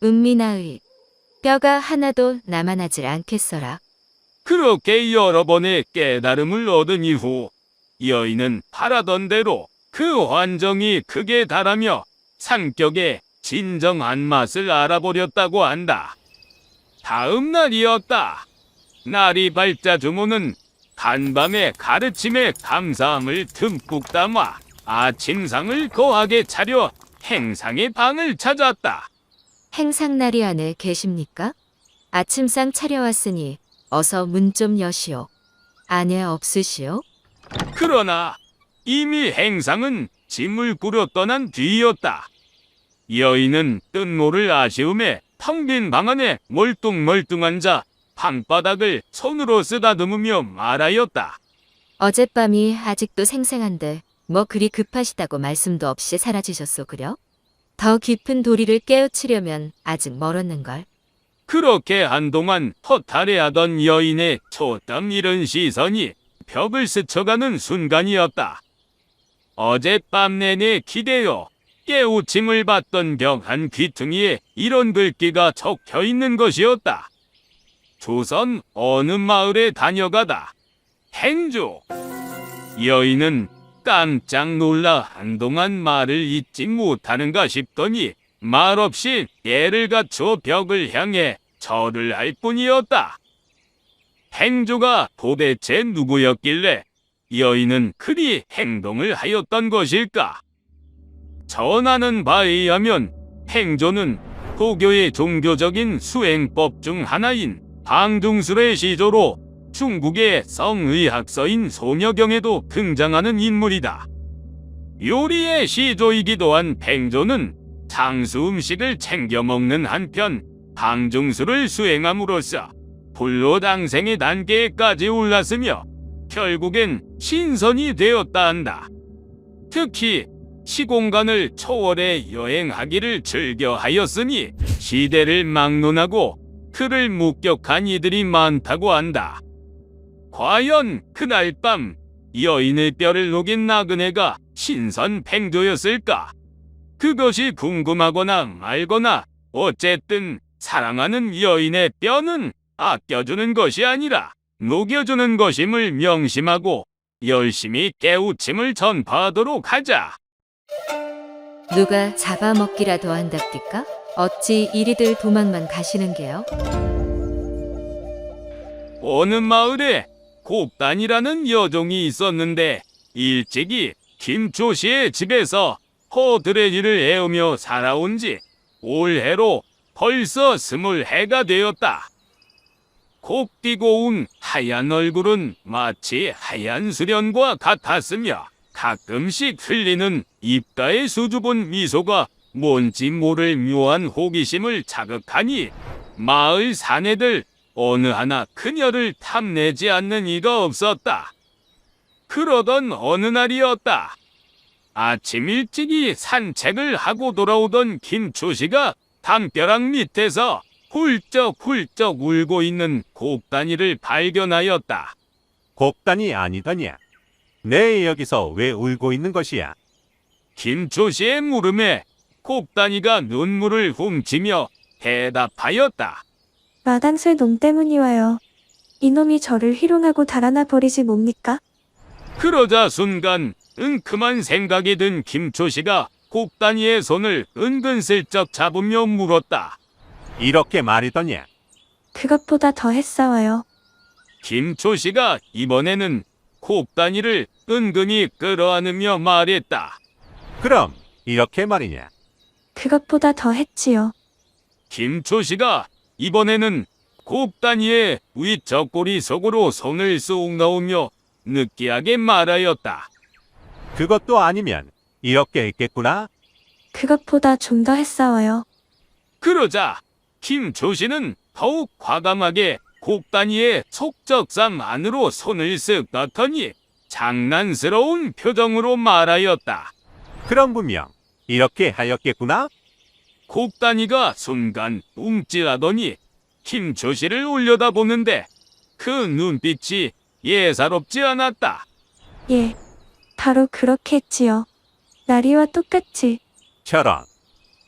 은미나의 뼈가 하나도 남아나질 않겠어라. 그렇게 여러 번의 깨달음을 얻은 이후 여인은 바라던 대로 그 환정이 극에 달하며 상격의 진정한 맛을 알아보렸다고 한다. 다음 날이었다. 날이 밝자 주모는 간밤에 가르침에 감사함을 듬뿍 담아 아침상을 거하게 차려 행상의 방을 찾았다. 행상날이 안에 계십니까? 아침상 차려왔으니 어서 문 좀 여시오. 안에 없으시오? 그러나 이미 행상은 짐을 꾸려 떠난 뒤였다. 여인은 뜬모를 아쉬움에 텅 빈 방 안에 멀뚱멀뚱 앉아 방바닥을 손으로 쓰다듬으며 말하였다. 어젯밤이 아직도 생생한데 뭐 그리 급하시다고 말씀도 없이 사라지셨소 그려? 더 깊은 도리를 깨우치려면 아직 멀었는걸. 그렇게 한동안 허탈해하던 여인의 초땀 잃은 시선이 벽을 스쳐가는 순간이었다. 어젯밤 내내 기대어 깨우침을 받던 벽 한 귀퉁이에 이런 글귀가 적혀 있는 것이었다. 조선 어느 마을에 다녀가다. 행주. 여인은 깜짝 놀라 한동안 말을 잇지 못하는가 싶더니 말없이 애를 갖춰 벽을 향해 절을 할 뿐이었다. 행주가 도대체 누구였길래 여인은 그리 행동을 하였던 것일까? 전하는 바에 의하면 행조는 도교의 종교적인 수행법 중 하나인 방중술의 시조로 중국의 성의학서인 소녀경에도 등장하는 인물이다. 요리의 시조이기도 한 행조는 장수 음식을 챙겨 먹는 한편 방중술을 수행함으로써 불로당생의 단계까지 올랐으며 결국엔 신선이 되었다 한다. 특히 시공간을 초월해 여행하기를 즐겨하였으니 시대를 막론하고 그를 목격한 이들이 많다고 한다. 과연 그날 밤 여인의 뼈를 녹인 나그네가 신선 팽조였을까? 그것이 궁금하거나 말거나 어쨌든 사랑하는 여인의 뼈는 아껴주는 것이 아니라 녹여주는 것임을 명심하고 열심히 깨우침을 전파하도록 하자. 누가 잡아먹기라도 한답니까? 어찌 이리들 도망만 가시는 게요? 어느 마을에 곱단이라는 여종이 있었는데 일찍이 김초 씨의 집에서 허드레지를 애우며 살아온 지 올해로 벌써 20해가 되었다. 곱디고 온 하얀 얼굴은 마치 하얀 수련과 같았으며 가끔씩 흘리는 입가의 수줍은 미소가 뭔지 모를 묘한 호기심을 자극하니 마을 사내들 어느 하나 그녀를 탐내지 않는 이가 없었다. 그러던 어느 날이었다. 아침 일찍이 산책을 하고 돌아오던 김초씨가 담벼락 밑에서 훌쩍훌쩍 울고 있는 곱단이를 발견하였다. 곱단이 아니더냐? 내 여기서 왜 울고 있는 것이야? 김초시의 물음에 곱단이가 눈물을 훔치며 대답하였다. 마당쇠 놈 때문이 와요. 이놈이 저를 희롱하고 달아나 버리지 뭡니까? 그러자 순간 은큼한 생각이 든 김초시가 곱단이의 손을 은근슬쩍 잡으며 물었다. 이렇게 말이더냐? 그것보다 더 했사와요. 김초시가 이번에는 곱단이를 은근히 끌어안으며 말했다. 그럼 이렇게 말이냐? 그것보다 더 했지요. 김초시가 이번에는 곱단이의 위쪽 꼬리 속으로 손을 쑥 넣으며 느끼하게 말하였다. 그것도 아니면 이렇게 했겠구나? 그것보다 좀 더 했사와요. 그러자 김초시는 더욱 과감하게 곱단이의 속적삼 안으로 손을 쓱 넣더니 장난스러운 표정으로 말하였다. 그럼 분명 이렇게 하였겠구나? 곱단이가 순간 움찔하더니 김초시를 올려다보는데 그 눈빛이 예사롭지 않았다. 예, 바로 그렇게 했지요. 나리와 똑같이. 저런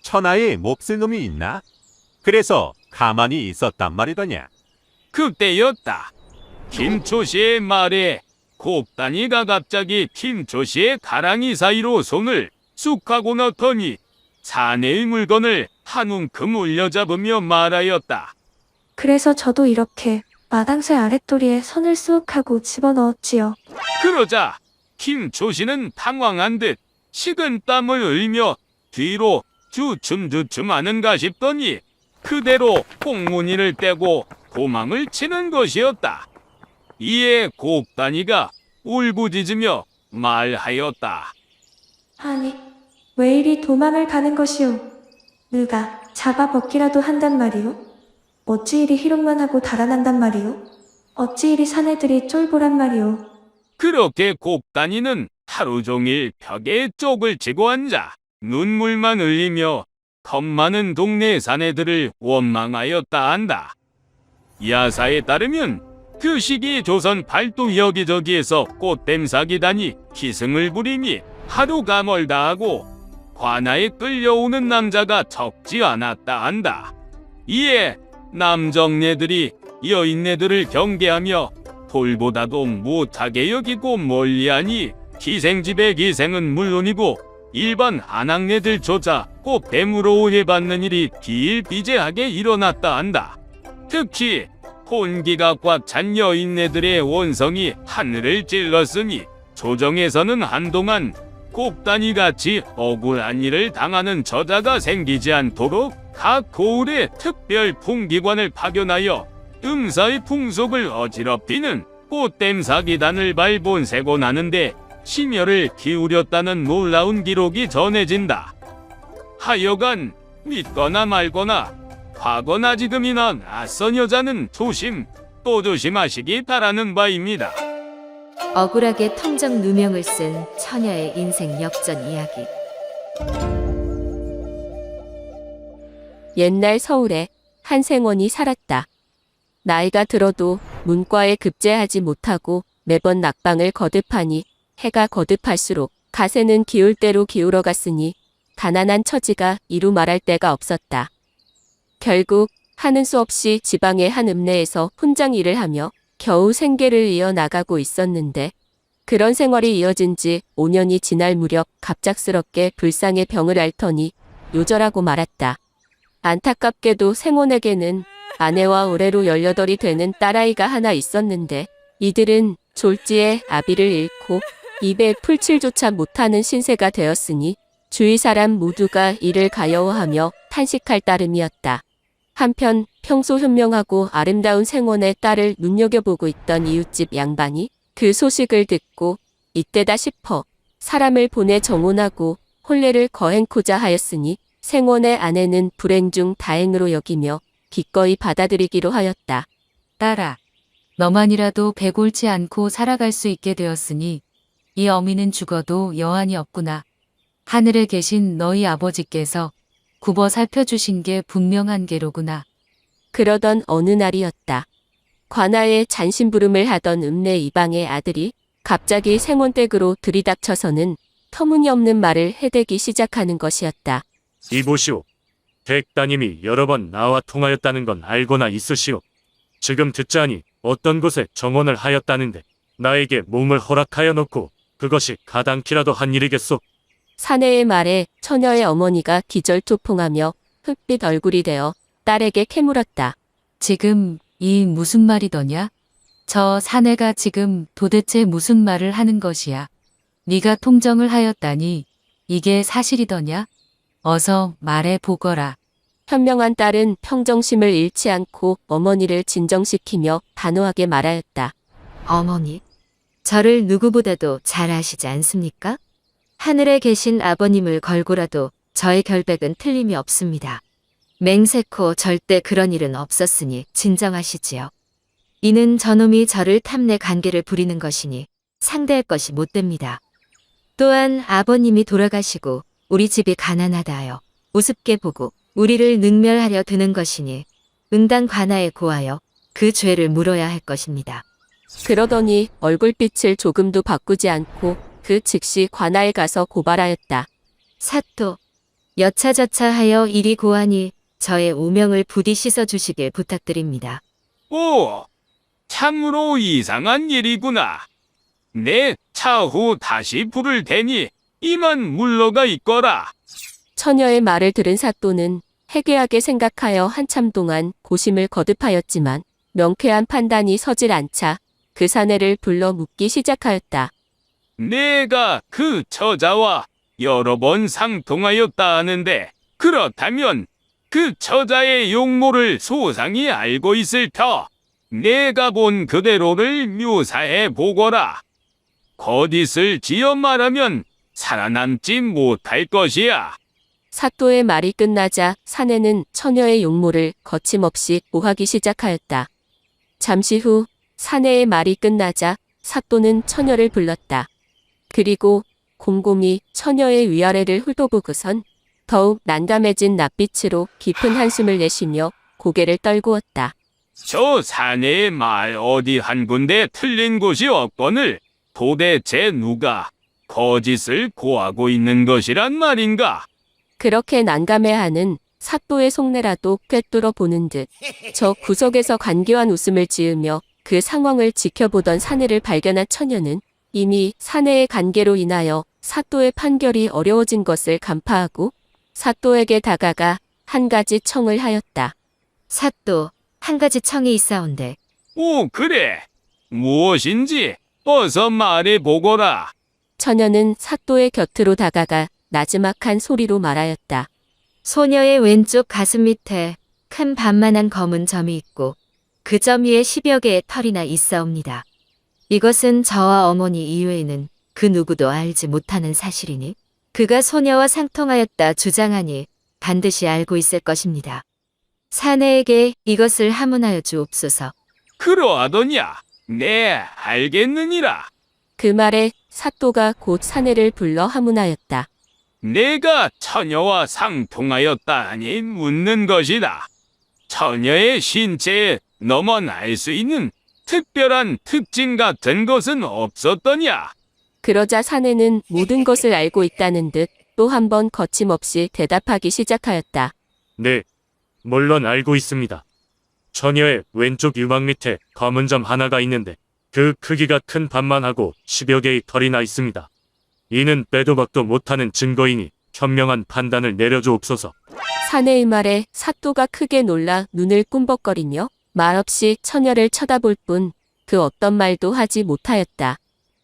천하에 몹쓸 놈이 있나? 그래서 가만히 있었단 말이더냐? 그때였다. 김초시의 말에 곱단이가 갑자기 김초시의 가랑이 사이로 손을 쑥 하고 넣더니 사내의 물건을 한 움큼 올려잡으며 말하였다. 그래서 저도 이렇게 마당쇠 아랫도리에 손을 쑥 하고 집어넣었지요. 그러자 김초시는 당황한 듯 식은 땀을 흘리며 뒤로 주춤주춤하는가 싶더니 그대로 꽁무니를 떼고 도망을 치는 것이었다. 이에 곱단이가 울부짖으며 말하였다. 아니, 왜 이리 도망을 가는 것이오? 누가 잡아먹기라도 한단 말이오? 어찌 이리 희롱만 하고 달아난단 말이오? 어찌 이리 사내들이 쫄보란 말이오? 그렇게 곱단이는 하루 종일 벽에 쪽을 치고 앉아 눈물만 흘리며 겁 많은 동네 사내들을 원망하였다 한다. 야사에 따르면 그 시기 조선 팔도 여기저기에서 꽃뱀 사기단이 기승을 부리니 하루가 멀다 하고 관아에 끌려오는 남자가 적지 않았다 한다. 이에 남정네들이 여인네들을 경계하며 돌보다도 못하게 여기고 멀리하니 기생집의 기생은 물론이고 일반 아낙네들조차 꽃뱀으로 오해받는 일이 비일비재하게 일어났다 한다. 특히 혼기가 꽉 찬 여인네들의 원성이 하늘을 찔렀으니 조정에서는 한동안 곱단이같이 억울한 일을 당하는 저자가 생기지 않도록 각 고을에 특별 풍기관을 파견하여 음사의 풍속을 어지럽히는 꽃댐 사기단을 발본세곤 하는데 심혈을 기울였다는 놀라운 기록이 전해진다. 하여간 믿거나 말거나 과거나 지금이나 낯선 여자는 조심 또 조심하시기 바라는 바입니다. 억울하게 통정 누명을 쓴 처녀의 인생 역전 이야기. 옛날 서울에 한 생원이 살았다. 나이가 들어도 문과에 급제하지 못하고 매번 낙방을 거듭하니 해가 거듭할수록 가세는 기울 대로 기울어 갔으니 가난한 처지가 이루 말할 데가 없었다. 결국 하는 수 없이 지방의 한 읍내에서 훈장 일을 하며 겨우 생계를 이어나가고 있었는데 그런 생활이 이어진 지 5년이 지날 무렵 갑작스럽게 불상의 병을 앓더니 요절하고 말았다. 안타깝게도 생원에게는 아내와 올해로 18이 되는 딸아이가 하나 있었는데 이들은 졸지에 아비를 잃고 입에 풀칠조차 못하는 신세가 되었으니 주위 사람 모두가 이를 가여워하며 탄식할 따름이었다. 한편 평소 현명하고 아름다운 생원의 딸을 눈여겨보고 있던 이웃집 양반이 그 소식을 듣고 이때다 싶어 사람을 보내 정혼하고 혼례를 거행코자 하였으니 생원의 아내는 불행 중 다행으로 여기며 기꺼이 받아들이기로 하였다. 딸아, 너만이라도 배 골치 않고 살아갈 수 있게 되었으니 이 어미는 죽어도 여한이 없구나. 하늘에 계신 너희 아버지께서 굽어 살펴주신 게 분명한 게로구나. 그러던 어느 날이었다. 관아에 잔심부름을 하던 읍내 이방의 아들이 갑자기 생원댁으로 들이닥쳐서는 터무니없는 말을 해대기 시작하는 것이었다. 이보시오. 댁 따님이 여러 번 나와 통하였다는 건 알고나 있으시오. 지금 듣자니 어떤 곳에 정원을 하였다는데 나에게 몸을 허락하여 놓고 그것이 가당키라도 한 일이겠소. 사내의 말에 처녀의 어머니가 기절투풍하며 흑빛 얼굴이 되어 딸에게 캐물었다. 지금 이 무슨 말이더냐? 저 사내가 지금 도대체 무슨 말을 하는 것이야? 네가 통정을 하였다니 이게 사실이더냐? 어서 말해 보거라. 현명한 딸은 평정심을 잃지 않고 어머니를 진정시키며 단호하게 말하였다. 어머니, 저를 누구보다도 잘 아시지 않습니까? 하늘에 계신 아버님을 걸고라도 저의 결백은 틀림이 없습니다. 맹세코 절대 그런 일은 없었으니 진정하시지요. 이는 저놈이 저를 탐내 관계를 부리는 것이니 상대할 것이 못됩니다. 또한 아버님이 돌아가시고 우리 집이 가난하다 하여 우습게 보고 우리를 능멸하려 드는 것이니 응당 관아에 고하여 그 죄를 물어야 할 것입니다. 그러더니 얼굴빛을 조금도 바꾸지 않고 그 즉시 관아에 가서 고발하였다. 사또, 여차저차하여 이리 고하니 저의 오명을 부디 씻어주시길 부탁드립니다. 오, 참으로 이상한 일이구나. 내 차후 다시 부를 테니 이만 물러가 있거라. 처녀의 말을 들은 사또는 해괴하게 생각하여 한참 동안 고심을 거듭하였지만 명쾌한 판단이 서질 않자 그 사내를 불러 묻기 시작하였다. 내가 그 처자와 여러 번 상통하였다 하는데 그렇다면 그 처자의 용모를 소상히 알고 있을 터 내가 본 그대로를 묘사해 보거라. 거짓을 지어 말하면 살아남지 못할 것이야. 사또의 말이 끝나자 사내는 처녀의 용모를 거침없이 오하기 시작하였다. 잠시 후 사내의 말이 끝나자 사또는 처녀를 불렀다. 그리고 곰곰이 처녀의 위아래를 훑어보고선 더욱 난감해진 낯빛으로 깊은 한숨을 내쉬며 고개를 떨구었다. 저 사내의 말 어디 한 군데 틀린 곳이 없거늘 도대체 누가 거짓을 고하고 있는 것이란 말인가? 그렇게 난감해하는 사또의 속내라도 꿰뚫어 보는 듯 저 구석에서 간교한 웃음을 지으며 그 상황을 지켜보던 사내를 발견한 처녀는 이미 사내의 관계로 인하여 사또의 판결이 어려워진 것을 간파하고 사또에게 다가가 한 가지 청을 하였다. 사또, 한 가지 청이 있사온데. 오, 그래. 무엇인지 어서 말해 보거라. 처녀는 사또의 곁으로 다가가 나지막한 소리로 말하였다. 소녀의 왼쪽 가슴 밑에 큰 반만한 검은 점이 있고 그 점 위에 10여 개의 털이나 있사옵니다. 이것은 저와 어머니 이외에는 그 누구도 알지 못하는 사실이니 그가 소녀와 상통하였다 주장하니 반드시 알고 있을 것입니다. 사내에게 이것을 하문하여 주옵소서. 그러하더냐? 네, 알겠느니라. 그 말에 사또가 곧 사내를 불러 하문하였다. 내가 처녀와 상통하였다 하니 묻는 것이다. 처녀의 신체에 너만 알 수 있는 특별한 특징 같은 것은 없었더냐? 그러자 사내는 모든 것을 알고 있다는 듯 또 한 번 거침없이 대답하기 시작하였다. 네, 물론 알고 있습니다. 처녀의 왼쪽 유막 밑에 검은 점 하나가 있는데 그 크기가 큰 반만하고 10여 개의 털이 나 있습니다. 이는 빼도 박도 못하는 증거이니 현명한 판단을 내려주옵소서. 사내의 말에 사또가 크게 놀라 눈을 꿈벅거리며 말없이 처녀를 쳐다볼 뿐 그 어떤 말도 하지 못하였다.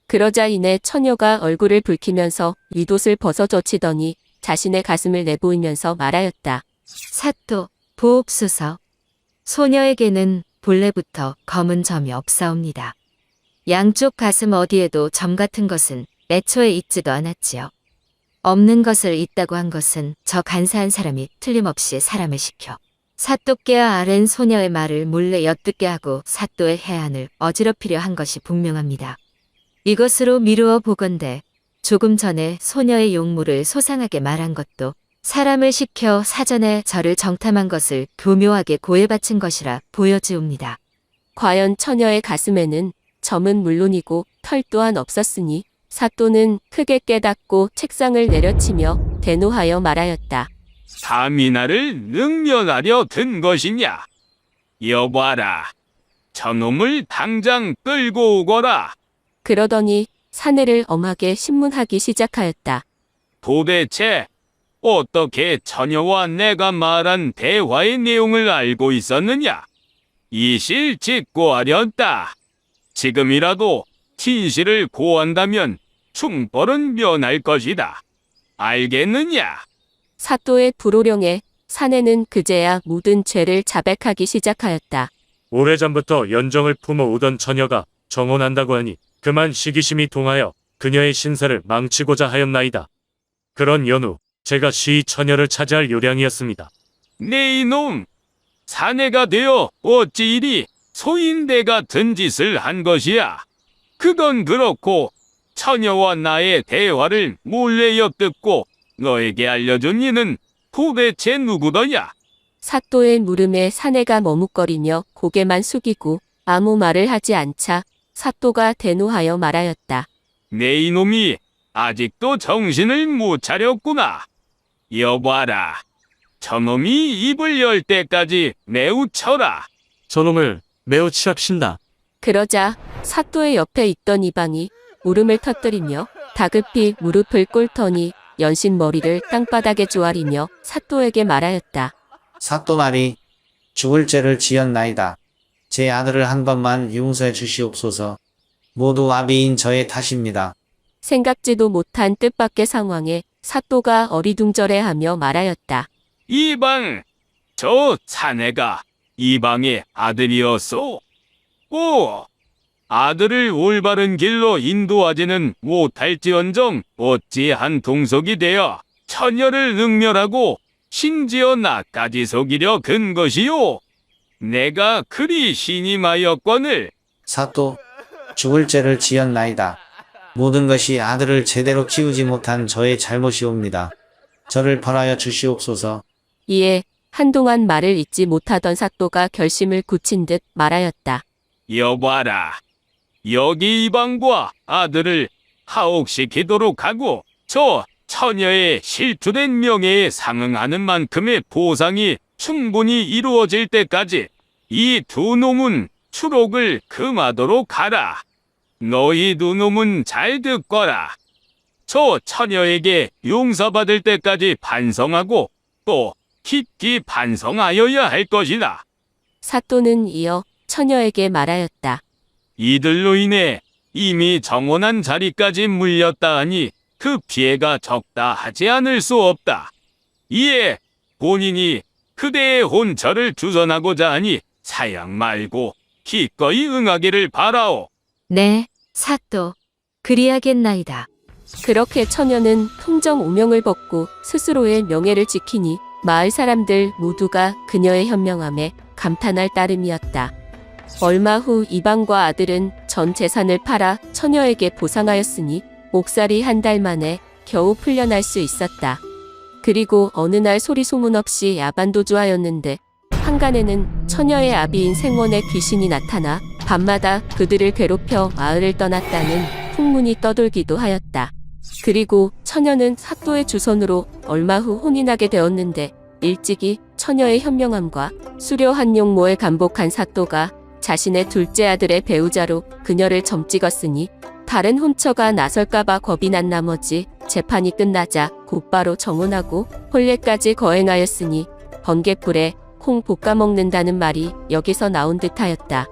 그러자 이내 처녀가 얼굴을 붉히면서 윗옷을 벗어 젖히더니 자신의 가슴을 내보이면서 말하였다. 사또, 보옵소서. 소녀에게는 본래부터 검은 점이 없사옵니다. 양쪽 가슴 어디에도 점 같은 것은 애초에 있지도 않았지요. 없는 것을 있다고 한 것은 저 간사한 사람이 틀림없이 사람을 시켜 사또께와 아랜 소녀의 말을 몰래 엿듣게 하고 사또의 해안을 어지럽히려 한 것이 분명합니다. 이것으로 미루어 보건대 조금 전에 소녀의 용모를 소상하게 말한 것도 사람을 시켜 사전에 저를 정탐한 것을 교묘하게 고해 바친 것이라 보여지옵니다. 과연 처녀의 가슴에는 점은 물론이고 털 또한 없었으니 사또는 크게 깨닫고 책상을 내려치며 대노하여 말하였다. 감히 나를 능멸하려 든 것이냐? 여봐라. 저놈을 당장 끌고 오거라. 그러더니 사내를 엄하게 신문하기 시작하였다. 도대체 어떻게 처녀와 내가 말한 대화의 내용을 알고 있었느냐? 이실직고하렸다. 지금이라도 진실을 고한다면 충벌은 면할 것이다. 알겠느냐? 사또의 불호령에 사내는 그제야 모든 죄를 자백하기 시작하였다. 오래전부터 연정을 품어오던 처녀가 정혼한다고 하니 그만 시기심이 동하여 그녀의 신세를 망치고자 하였나이다. 그런 연후 제가 시이 처녀를 차지할 요량이었습니다. 네 이놈! 사내가 되어 어찌 이리 소인대 같은 짓을 한 것이야? 그건 그렇고 처녀와 나의 대화를 몰래 엿듣고 너에게 알려준 이는 도대체 누구더냐? 사또의 물음에 사내가 머뭇거리며 고개만 숙이고 아무 말을 하지 않자 사또가 대노하여 말하였다. 네 이놈이 아직도 정신을 못 차렸구나. 여봐라. 저놈이 입을 열 때까지 매우 쳐라. 저놈을 매우 치랍신다. 그러자 사또의 옆에 있던 이방이 울음을 터뜨리며 다급히 무릎을 꿇더니 연신 머리를 땅바닥에 조아리며 사또에게 말하였다. 사또 말이 죽을 죄를 지었나이다. 제 아들을 한 번만 용서해 주시옵소서. 모두 아비인 저의 탓입니다. 생각지도 못한 뜻밖의 상황에 사또가 어리둥절해하며 말하였다. 이방, 저 사내가 이방의 아들이었소. 오, 아들을 올바른 길로 인도하지는 못할지언정 어찌 한 동석이 되어 처녀를 능멸하고 심지어 나까지 속이려 근 것이요. 내가 그리 신임하였거늘. 사또, 죽을 죄를 지었나이다. 모든 것이 아들을 제대로 키우지 못한 저의 잘못이옵니다. 저를 벌하여 주시옵소서. 이에 한동안 말을 잇지 못하던 사또가 결심을 굳힌 듯 말하였다. 여봐라. 여기 이방과 아들을 하옥시키도록 하고 저 처녀의 실추된 명예에 상응하는 만큼의 보상이 충분히 이루어질 때까지 이 두 놈은 추록을 금하도록 하라. 너희 두 놈은 잘 듣거라. 저 처녀에게 용서받을 때까지 반성하고 또 깊이 반성하여야 할 것이다. 사또는 이어 처녀에게 말하였다. 이들로 인해 이미 정혼한 자리까지 물렸다 하니 그 피해가 적다 하지 않을 수 없다. 이에 본인이 그대의 혼처를 주선하고자 하니 사양 말고 기꺼이 응하기를 바라오. 네, 사또. 그리하겠나이다. 그렇게 처녀는 통정 오명을 벗고 스스로의 명예를 지키니 마을 사람들 모두가 그녀의 현명함에 감탄할 따름이었다. 얼마 후 이방과 아들은 전 재산을 팔아 처녀에게 보상하였으니 옥살이 한 달 만에 겨우 풀려날 수 있었다. 그리고 어느 날 소리 소문 없이 야반도주하였는데 한간에는 처녀의 아비인 생원의 귀신이 나타나 밤마다 그들을 괴롭혀 마을을 떠났다는 풍문이 떠돌기도 하였다. 그리고 처녀는 사또의 주선으로 얼마 후 혼인하게 되었는데 일찍이 처녀의 현명함과 수려한 용모에 감복한 사또가 자신의 둘째 아들의 배우자로 그녀를 점찍었으니 다른 혼처가 나설까봐 겁이 난 나머지 재판이 끝나자 곧바로 정혼하고 혼례까지 거행하였으니 번갯불에 콩 볶아 먹는다는 말이 여기서 나온 듯하였다.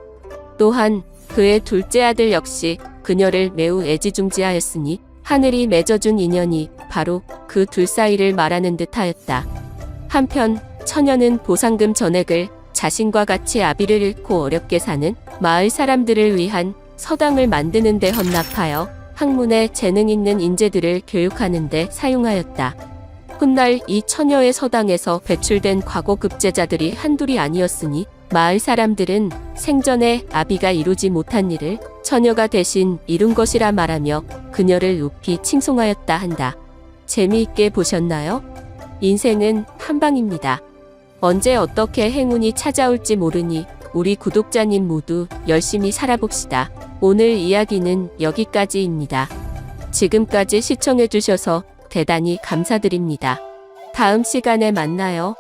또한 그의 둘째 아들 역시 그녀를 매우 애지중지하였으니 하늘이 맺어준 인연이 바로 그 둘 사이를 말하는 듯하였다. 한편 처녀는 보상금 전액을 자신과 같이 아비를 잃고 어렵게 사는 마을 사람들을 위한 서당을 만드는 데 헌납하여 학문에 재능 있는 인재들을 교육하는 데 사용하였다. 훗날 이 처녀의 서당에서 배출된 과거급제자들이 한둘이 아니었으니 마을 사람들은 생전에 아비가 이루지 못한 일을 처녀가 대신 이룬 것이라 말하며 그녀를 높이 칭송하였다 한다. 재미있게 보셨나요? 인생은 한 방입니다. 언제 어떻게 행운이 찾아올지 모르니 우리 구독자님 모두 열심히 살아봅시다. 오늘 이야기는 여기까지입니다. 지금까지 시청해주셔서 대단히 감사드립니다. 다음 시간에 만나요.